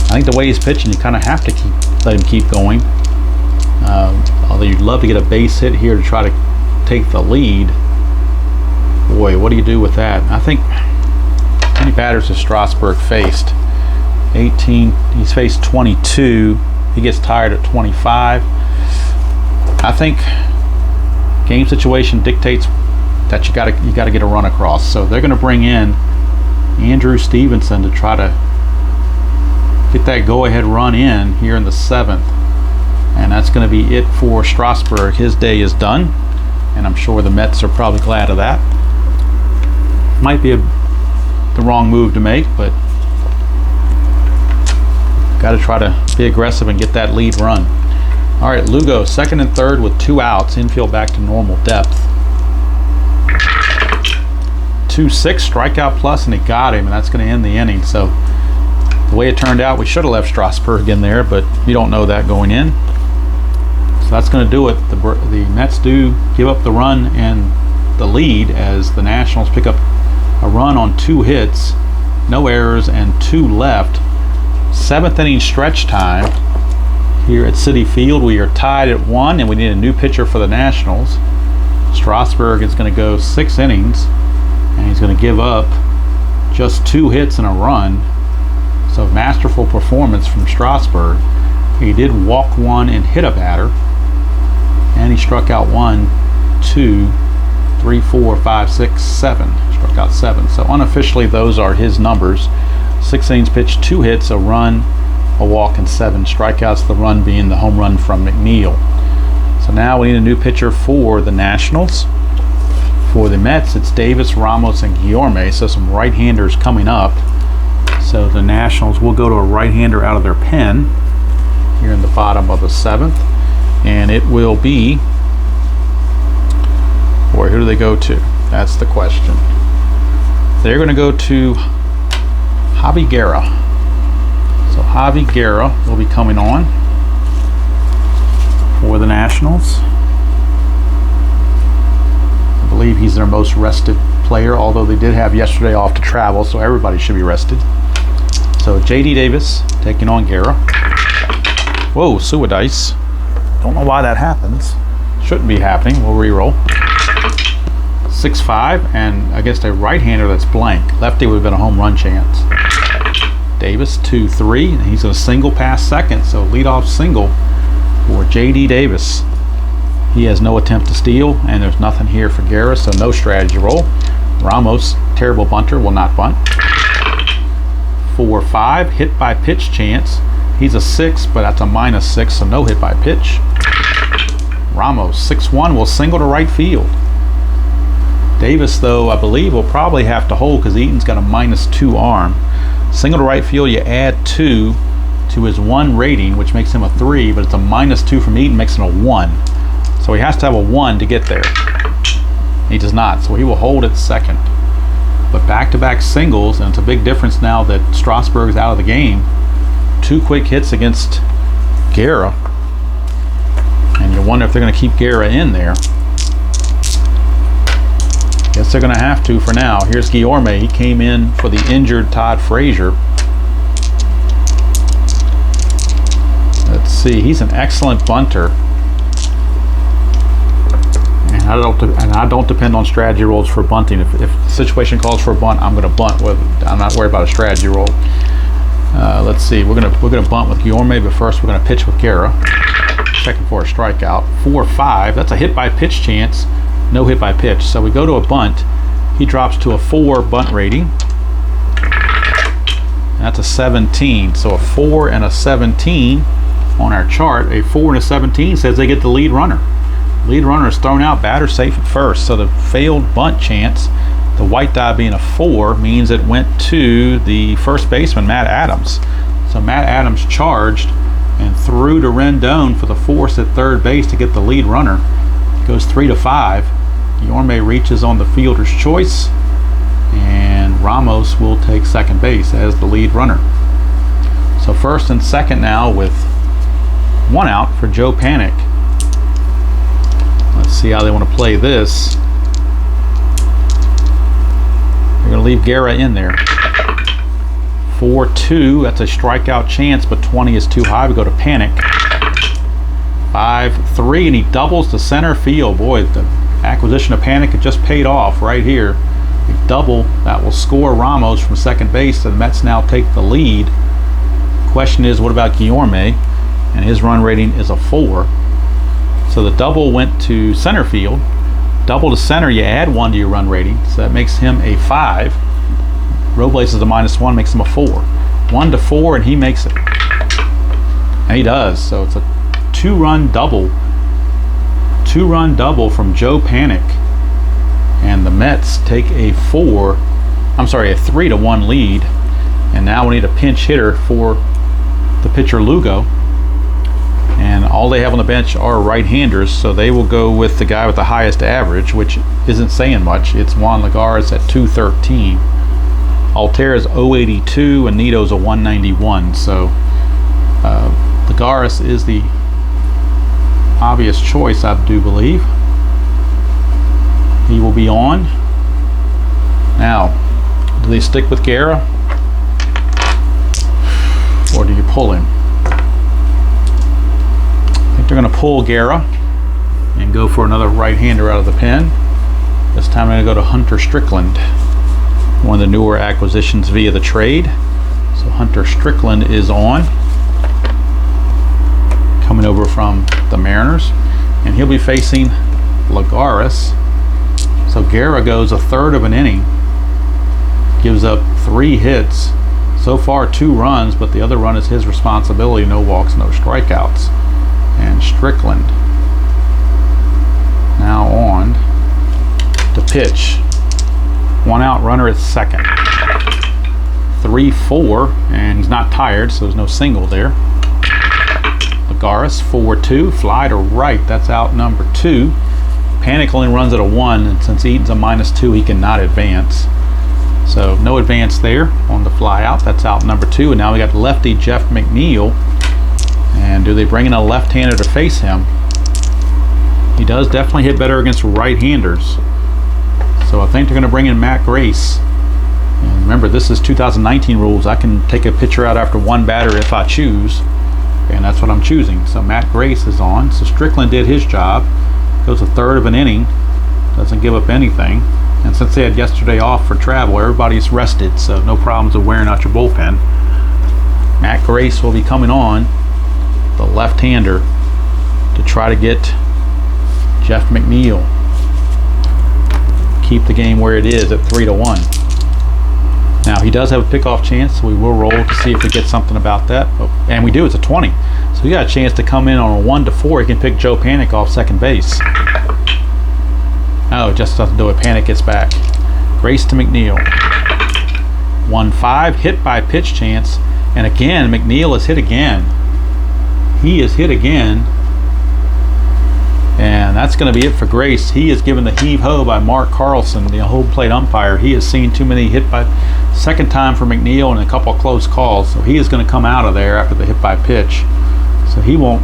I think the way he's pitching, you kind of have to let him keep going. Although you'd love to get a base hit here to try to take the lead. Boy, what do you do with that? I think, how many batters has Strasburg faced? 18. He's faced 22. He gets tired at 25. I think game situation dictates that you got to get a run across. So they're going to bring in Andrew Stevenson to try to get that go-ahead run in here in the 7th. And that's going to be it for Strasburg. His day is done, and I'm sure the Mets are probably glad of that. Might be the wrong move to make, but got to try to be aggressive and get that lead run. All right, Lugo, second and third with 2 outs. Infield back to normal depth. 2-6, strikeout plus, and he got him, and that's going to end the inning. So the way it turned out, we should have left Strasburg in there, but you don't know that going in. So that's going to do it. The Mets do give up the run and the lead as the Nationals pick up a run on 2 hits, no errors, and 2 left. 7th inning stretch time here at Citi Field. We are tied at 1, and we need a new pitcher for the Nationals. Strasburg is going to go 6 innings, and he's going to give up just 2 hits and a run. So masterful performance from Strasburg. He did walk 1 and hit a batter, and he struck out 1, 2, 3, 4, 5, 6, 7. Struck out 7. So unofficially, those are his numbers. 6 innings pitched, 2 hits, a run, a walk, and 7 strikeouts. The run being the home run from McNeil. So now we need a new pitcher for the Nationals. For the Mets, it's Davis, Ramos, and Guillorme. So some right-handers coming up. So the Nationals will go to a right-hander out of their pen here in the bottom of the 7th. And it will be, or who do they go to? That's the question. They're going to go to Javi Guerra. So Javi Guerra will be coming on for the Nationals. I believe he's their most rested player, although they did have yesterday off to travel, so everybody should be rested. So J.D. Davis taking on Guerra. Whoa, Suadice. Don't know why that happens. Shouldn't be happening. We'll re-roll. 6-5, and against a right-hander that's blank. Lefty would have been a home run chance. Davis 2-3, and he's going to single past second, so leadoff single for J.D. Davis. He has no attempt to steal, and there's nothing here for Guerra, so no strategy roll. Ramos, terrible bunter, will not bunt. 4-5, hit by pitch chance. He's a 6, but that's a -6, so no hit by pitch. Ramos, 6-1, will single to right field. Davis, though, I believe will probably have to hold because Eaton's got a -2 arm. Single to right field, you add 2 to his 1 rating, which makes him a 3, but it's a -2 from Eaton, makes him a 1. So he has to have a 1 to get there. He does not, so he will hold at second. But back-to-back singles, and it's a big difference now that Strasburg's out of the game. 2 quick hits against Guerra. And you wonder if they're going to keep Guerra in there. Guess they're going to have to for now. Here's Guillorme. He came in for the injured Todd Frazier. Let's see. He's an excellent bunter. And I don't depend on strategy rolls for bunting. If the situation calls for a bunt, I'm going to bunt. I'm not worried about a strategy roll. Let's see. We're gonna bunt with Guillorme, but first we're going to pitch with Guerra. checking for a strikeout. 4-5. That's a hit by pitch chance. No hit by pitch. So we go to a bunt. He drops to a 4 bunt rating. That's a 17. So a 4 and a 17 on our chart. A 4 and a 17 says they get the lead runner. Lead runner is thrown out, batter safe at first. So the failed bunt chance, the white die being a 4, means it went to the first baseman, Matt Adams. So Matt Adams charged and threw to Rendon for the force at third base to get the lead runner. It goes 3-5. Guillorme reaches on the fielder's choice, and Ramos will take second base as the lead runner. So first and second now with 1 out for Joe Panik. Let's see how they want to play this. They're going to leave Guerra in there. 4-2, that's a strikeout chance, but 20 is too high. We go to Panik. 5-3, and he doubles to center field. Boy, the acquisition of Panik had just paid off right here. A double that will score Ramos from second base, and the Mets now take the lead. Question is, what about Guillorme? And his run rating is a 4. So the double went to center field. Double to center, you add 1 to your run rating, so that makes him a 5. Robles is a -1, makes him a 4. 1 to 4, and he makes it. And he does. So it's a 2-run double. 2-run double from Joe Panik. And the Mets take a 3-1 lead. And now we need a pinch hitter for the pitcher Lugo. And all they have on the bench are right-handers, so they will go with the guy with the highest average, which isn't saying much. It's Juan Lagares at 213. Altera's 082 and Nito's a 191. So Lagares is the obvious choice, I do believe. He will be on. Now, do they stick with Guerra? Or do you pull him? I think they're going to pull Guerra and go for another right-hander out of the pen. This time I'm going to go to Hunter Strickland, one of the newer acquisitions via the trade. So Hunter Strickland is on, coming over from the Mariners, and he'll be facing Lagares. So Guerra goes a third of an inning, gives up 3 hits, so far 2 runs, but the other run is his responsibility. No walks, no strikeouts. And Strickland now on to pitch. 1 out, runner at second. 3-4, and he's not tired, so there's no single there. Lagares 4-2, fly to right. That's out number 2. Panik only runs at a 1, and since Eaton's a -2, he cannot advance. So no advance there on the fly out. That's out number 2, and now we got lefty Jeff McNeil. And do they bring in a left-hander to face him? He does definitely hit better against right-handers. So I think they're going to bring in Matt Grace. And remember, this is 2019 rules. I can take a pitcher out after 1 batter if I choose. And that's what I'm choosing. So Matt Grace is on. So Strickland did his job. Goes a third of an inning. Doesn't give up anything. And since they had yesterday off for travel, everybody's rested. So no problems with wearing out your bullpen. Matt Grace will be coming on, the left-hander, to try to get Jeff McNeil. Keep the game where it is at 3-1. Now he does have a pickoff chance, so we will roll to see if we get something about that. And we do. It's a 20. So he got a chance to come in on a 1-4. He can pick Joe Panik off second base. Oh, just doesn't do it. Panik gets back. Grace to McNeil. 1-5, hit by pitch chance. And again, McNeil is hit again. He is hit again. And that's going to be it for Grace. He is given the heave-ho by Mark Carlson, the home plate umpire. He has seen too many hit by second time for McNeil and a couple of close calls. So he is going to come out of there after the hit by pitch. So he won't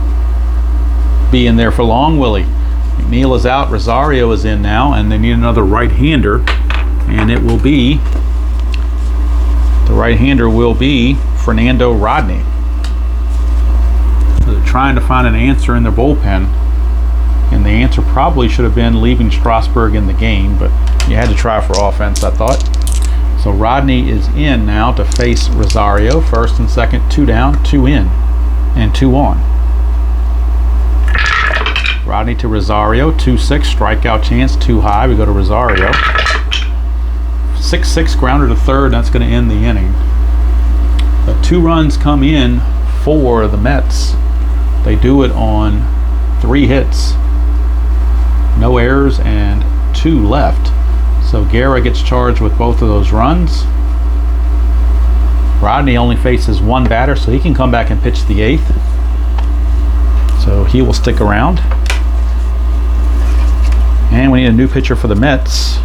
be in there for long, will he? McNeil is out. Rosario is in now, and they need another right-hander. And it will be, the right-hander will be Fernando Rodney. So they're trying to find an answer in their bullpen. And the answer probably should have been leaving Strasburg in the game, but you had to try for offense, I thought. So Rodney is in now to face Rosario. First and second, 2 down, 2 in, and 2 on. Rodney to Rosario, 2-6, strikeout chance, too high. We go to Rosario. 6-6, grounder to third. That's going to end the inning. But 2 runs come in for the Mets. They do it on 3 hits, no errors, and 2 left. So Guerra gets charged with both of those runs. Rodney only faces 1 batter, so he can come back and pitch the 8th. So he will stick around. And we need a new pitcher for the Mets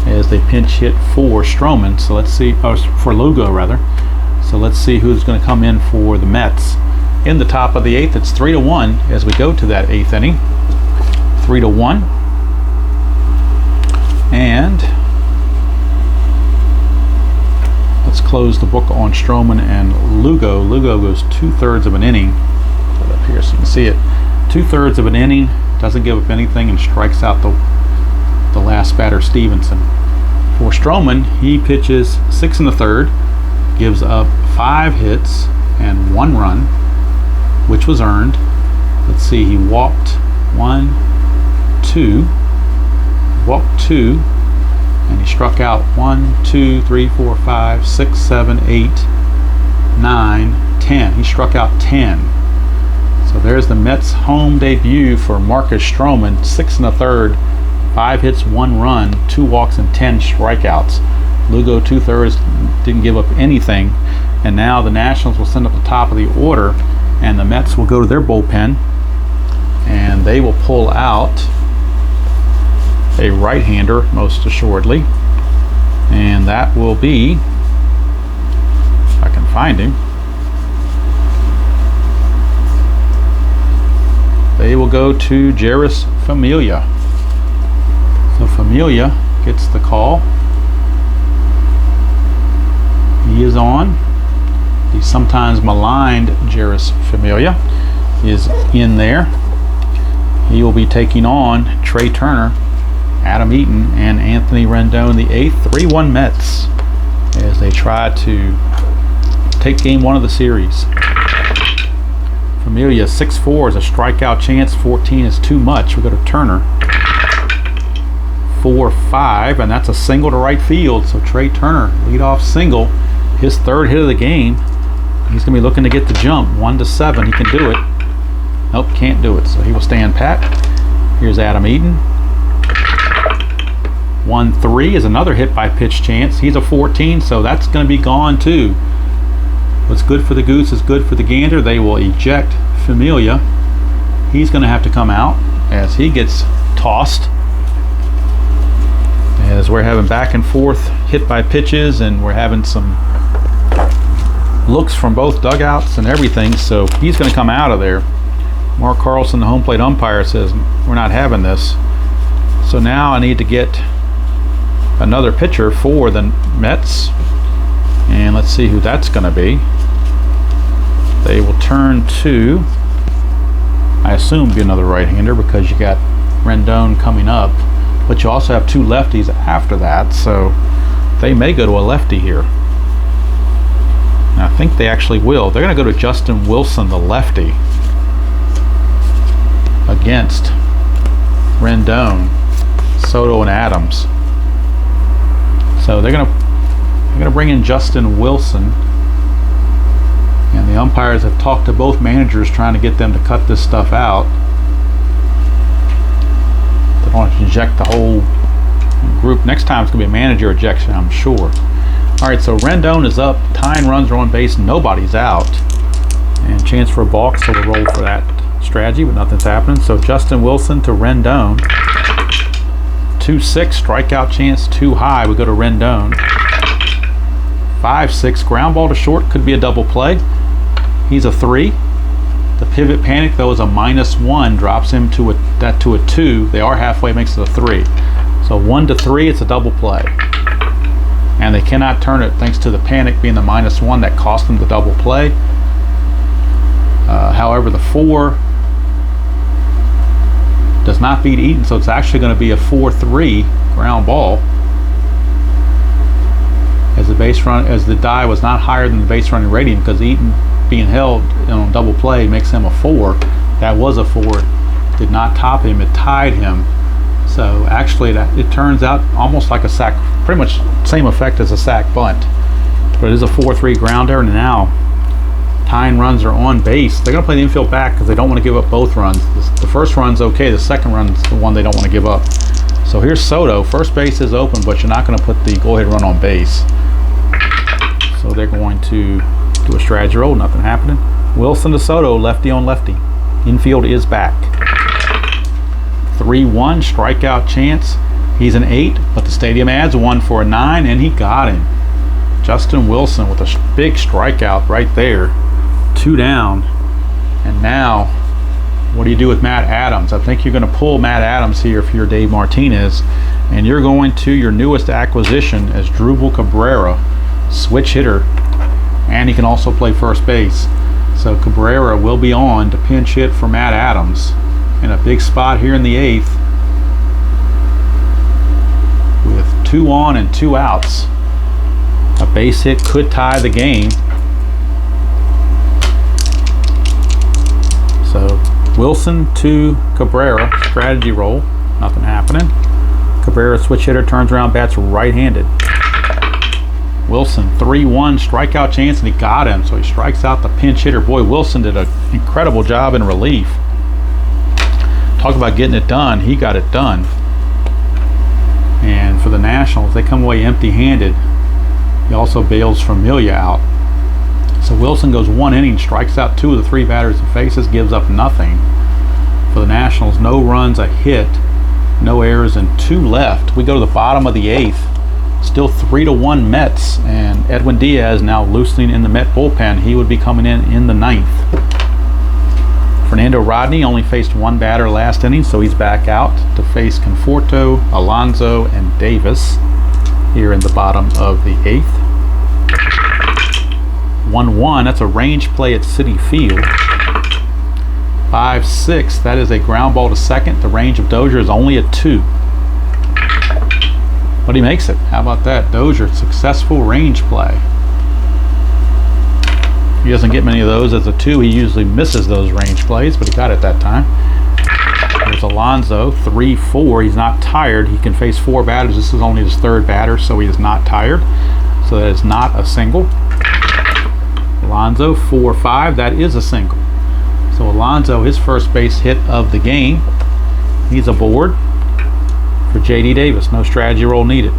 as they pinch hit for Stroman. So let's see, for Lugo rather. So let's see who's going to come in for the Mets. In the top of the 8th, it's 3-1 as we go to that 8th inning. 3-1. And let's close the book on Stroman and Lugo. Lugo goes 2/3 of an inning. Put it up here so you can see it. 2/3 of an inning, doesn't give up anything, and strikes out the last batter, Stevenson. For Stroman, he pitches 6 1/3, gives up 5 hits and 1 run, which was earned. Let's see, he walked 1, 2, walked 2, and he struck out 1, 2, 3, 4, 5, 6, 7, 8, 9, 10. He struck out 10. So there's the Mets' home debut for Marcus Stroman. 6 1/3, 5 hits, 1 run, 2 walks, and 10 strikeouts. Lugo 2/3 didn't give up anything. And now the Nationals will send up the top of the order, and the Mets will go to their bullpen, and they will pull out a right-hander, most assuredly, and that will be, if I can find him, they will go to Jeurys Familia. So Familia gets the call. He is on. The sometimes maligned Jeurys Familia is in there. He will be taking on Trey Turner, Adam Eaton, and Anthony Rendon, the 8th. 3-1 Mets as they try to take game 1 of the series. Familia 6-4 is a strikeout chance, 14 is too much. We go to Turner. 4-5, and that's a single to right field. So Trey Turner, leadoff single, his 3rd hit of the game. He's going to be looking to get the jump. 1-7, he can do it. Nope, can't do it. So he will stand pat. Here's Adam Eaton. 1-3 is another hit by pitch chance. He's a 14, so that's going to be gone too. What's good for the goose is good for the gander. They will eject Familia. He's going to have to come out as he gets tossed. As we're having back and forth hit by pitches, and we're having some looks from both dugouts and everything, so he's going to come out of there. Mark Carlson, the home plate umpire, says we're not having this. So now I need to get another pitcher for the Mets, and let's see who that's going to be. They will turn to, I assume, be another right-hander because you got Rendon coming up, but you also have 2 lefties after that, so they may go to a lefty here. And I think they actually will. They're going to go to Justin Wilson, the lefty, against Rendon, Soto, and Adams. So they're going to bring in Justin Wilson, and the umpires have talked to both managers trying to get them to cut this stuff out. They don't want to eject the whole group. Next time it's going to be a manager ejection, I'm sure. All right, so Rendon is up, tying runs are on base, nobody's out, and chance for a balk, so we'll roll for that strategy, but nothing's happening. So Justin Wilson to Rendon. 2-6, strikeout chance too high. We go to Rendon. 5-6, ground ball to short, could be a double play. He's a 3. The pivot panic, though, is a -1, drops him to a 2. They are halfway, makes it a 3. So 1-3, it's a double play. And they cannot turn it thanks to the panic being the -1 that cost them the double play. However, the 4 does not beat Eaton, so it's actually going to be a 4-3 ground ball. As the die was not higher than the base running rating, because Eaton being held on double play makes him a 4. That was a 4. The did not top him, it tied him. So actually it turns out almost like a sack, pretty much same effect as a sack bunt. But it is a 4-3 grounder, and now tying runs are on base. They're going to play the infield back because they don't want to give up both runs. The first run's okay, the second run's the one they don't want to give up. So here's Soto. First base is open, but you're not going to put the go-ahead run on base. So they're going to do a strategy roll, nothing happening. Wilson to Soto, lefty on lefty. Infield is back. 3-1, strikeout chance. He's an 8, but the stadium adds 1 for a 9, and he got him. Justin Wilson with a big strikeout right there. 2 down. And now, what do you do with Matt Adams? I think you're going to pull Matt Adams here if you're Dave Martinez, and you're going to your newest acquisition as Drupal Cabrera, switch hitter, and he can also play first base. So Cabrera will be on to pinch hit for Matt Adams in a big spot here in the 8th with 2 on and 2 outs. A base hit could tie the game. So Wilson to Cabrera, strategy roll, nothing happening. Cabrera, switch hitter, turns around, bats right-handed. Wilson, 3-1, strikeout chance, and he got him, so he strikes out the pinch hitter. Boy, Wilson did an incredible job in relief. Talk about getting it done, he got it done. And for the Nationals, they come away empty-handed. He also bails Familia out. So Wilson goes 1 inning, strikes out 2 of the 3 batters he faces, gives up nothing. For the Nationals, no runs, a hit, no errors, and 2 left. We go to the bottom of the 8th. Still 3-1 Mets, and Edwin Diaz now loosening in the Met bullpen. He would be coming in the 9th. Fernando Rodney only faced 1 batter last inning, so he's back out to face Conforto, Alonso, and Davis here in the bottom of the 8th. 1-1, that's a range play at Citi Field. 5-6, that is a ground ball to second. The range of Dozier is only a 2. But he makes it. How about that? Dozier, successful range play. He doesn't get many of those as a 2. He usually misses those range plays, but he got it that time. There's Alonso, 3-4. He's not tired. He can face 4 batters. This is only his 3rd batter, so he is not tired. So that is not a single. Alonso, 4-5. That is a single. So Alonso, his first base hit of the game. He's aboard for J.D. Davis. No strategy roll needed.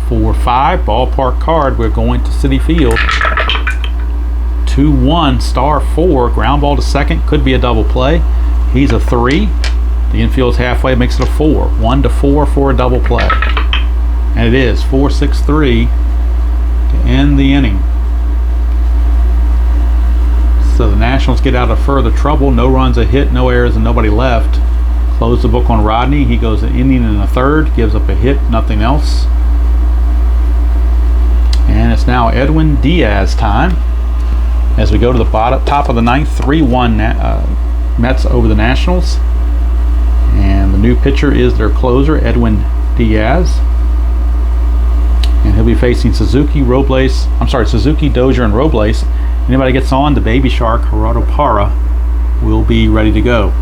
4-5, ballpark card. We're going to Citi Field. 2-1, star 4, ground ball to second. Could be a double play. He's a 3. The infield's halfway, makes it a 4. 1-4 for a double play. And it is 4-6-3 to end the inning. So the Nationals get out of further trouble. No runs, a hit, no errors, and nobody left. Close the book on Rodney. He goes an inning and a 3rd, gives up a hit, nothing else. And it's now Edwin Diaz time as we go to the top of the 9th. 3-1 Mets over the Nationals. And the new pitcher is their closer, Edwin Diaz. And he'll be facing Suzuki, Dozier, and Robles. Anybody gets on, the Baby Shark, Gerardo Parra, will be ready to go.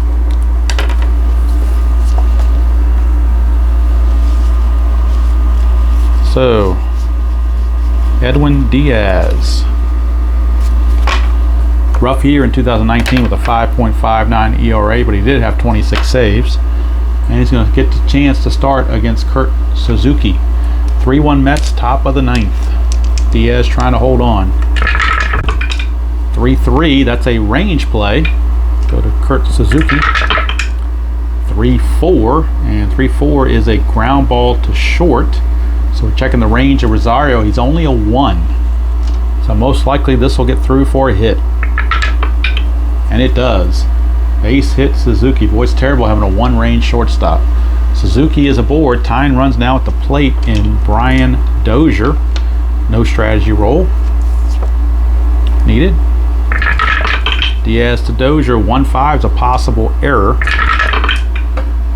So, Edwin Diaz. Rough year in 2019 with a 5.59 ERA, but he did have 26 saves. And he's going to get the chance to start against Kurt Suzuki. 3-1 Mets, top of the 9th. Diaz trying to hold on. 3-3, that's a range play. Go to Kurt Suzuki. 3-4, and 3-4 is a ground ball to short. So we're checking the range of Rosario. He's only a 1. So most likely this will get through for a hit. And it does. Base hit Suzuki. Boy, it's terrible having a 1 range shortstop. Suzuki is aboard. Tying runs now at the plate in Brian Dozier. No strategy roll needed. Diaz to Dozier. 1-5 is a possible error.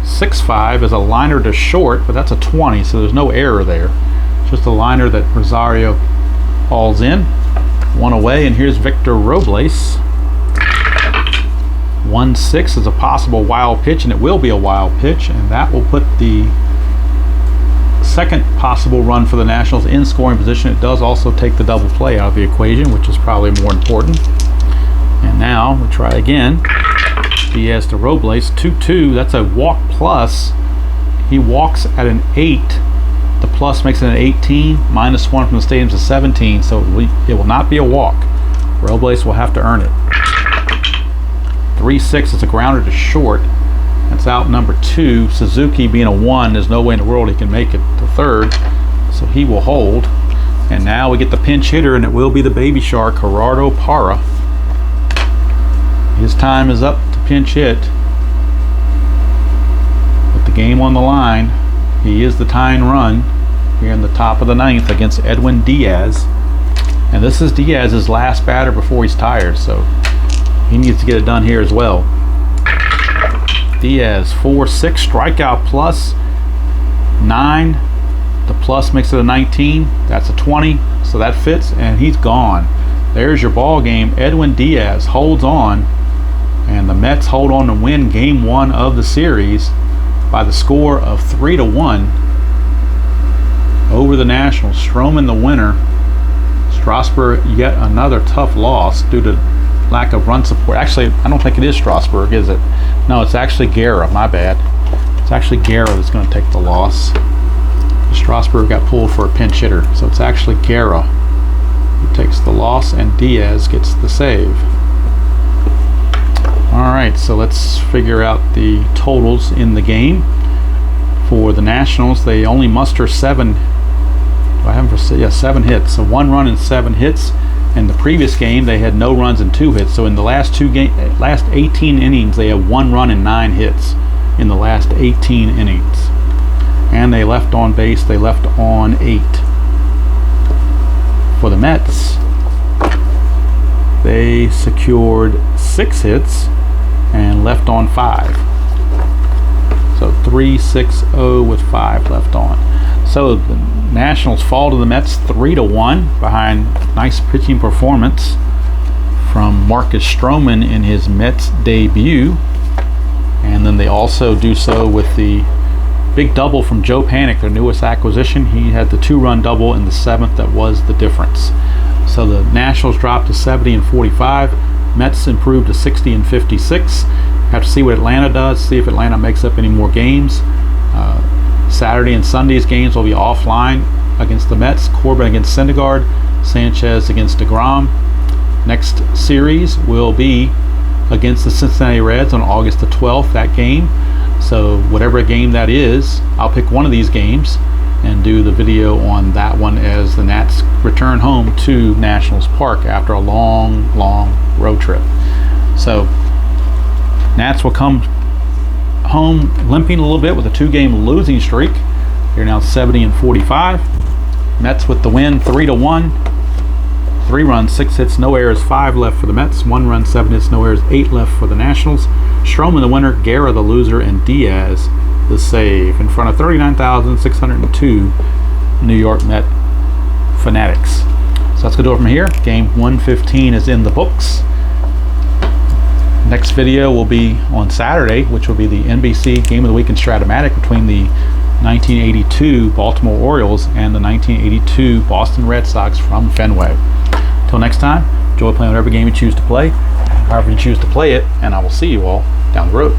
6-5 is a liner to short, but that's a 20, so there's no error there. Just a liner that Rosario hauls in. 1 away, and here's Victor Robles. 1-6 is a possible wild pitch, and it will be a wild pitch, and that will put the second possible run for the Nationals in scoring position. It does also take the double play out of the equation, which is probably more important. And now we try again. Diaz to Robles, 2-2. That's a walk plus. He walks at an 8. The plus makes it an 18. -1 from the stadium's a 17, so it will not be a walk. Robles will have to earn it. 3-6 is a grounder to short. That's out number 2. Suzuki being a 1, there's no way in the world he can make it to third, so he will hold. And now we get the pinch hitter, and it will be the baby shark, Gerardo Parra. His time is up to pinch hit. With the game on the line, he is the tying run here in the top of the 9th against Edwin Diaz. And this is Diaz's last batter before he's tired, so he needs to get it done here as well. Diaz, 4-6, strikeout plus 9. The plus makes it a 19. That's a 20, so that fits, and he's gone. There's your ball game. Edwin Diaz holds on, and the Mets hold on to win Game 1 of the series by the score of 3-1 over the Nationals. Stroman the winner. Strasburg yet another tough loss due to lack of run support. Actually, I don't think it is Strasburg, is it? No, it's actually Guerra. My bad. It's actually Guerra that's going to take the loss. Strasburg got pulled for a pinch hitter, so it's actually Guerra who takes the loss, and Diaz gets the save. All right, so let's figure out the totals in the game. For the Nationals, they only muster 7. I have them for 7 hits. So 1 run and 7 hits. In the previous game, they had no runs and 2 hits. So in the last 18 innings, they have 1 run and 9 hits in the last 18 innings. And they left on base. They left on 8. For the Mets, they secured 6 hits and left on 5. So 3-6-0 with 5 left on. So the Nationals fall to the Mets 3-1 behind nice pitching performance from Marcus Stroman in his Mets debut. And then they also do so with the big double from Joe Panik, their newest acquisition. He had the 2-run double in the 7th that was the difference. So the Nationals dropped to 70-45. Mets improved to 60-56. Have to see what Atlanta does, see if Atlanta makes up any more games. Saturday and Sunday's games will be offline against the Mets. Corbin against Syndergaard, Sanchez against DeGrom. Next series will be against the Cincinnati Reds on August the 12th, that game. So whatever game that is, I'll pick one of these games and do the video on that one as the Nats return home to Nationals Park after a long road trip. So Nats will come home limping a little bit with a 2-game losing streak. They're now 70-45. Mets with the win, 3-1. 3 runs, 6 hits, no errors, 5 left for the Mets. 1 run, 7 hits, no errors, 8 left for the Nationals. Stroman the winner, Guerra the loser, and Diaz the save in front of 39,602 New York Met fanatics. So that's going to do it from here. Game 115 is in the books. Next video will be on Saturday, which will be the NBC Game of the Week in Stratomatic between the 1982 Baltimore Orioles and the 1982 Boston Red Sox from Fenway. Till next time, enjoy playing whatever game you choose to play, however you choose to play it, and I will see you all down the road.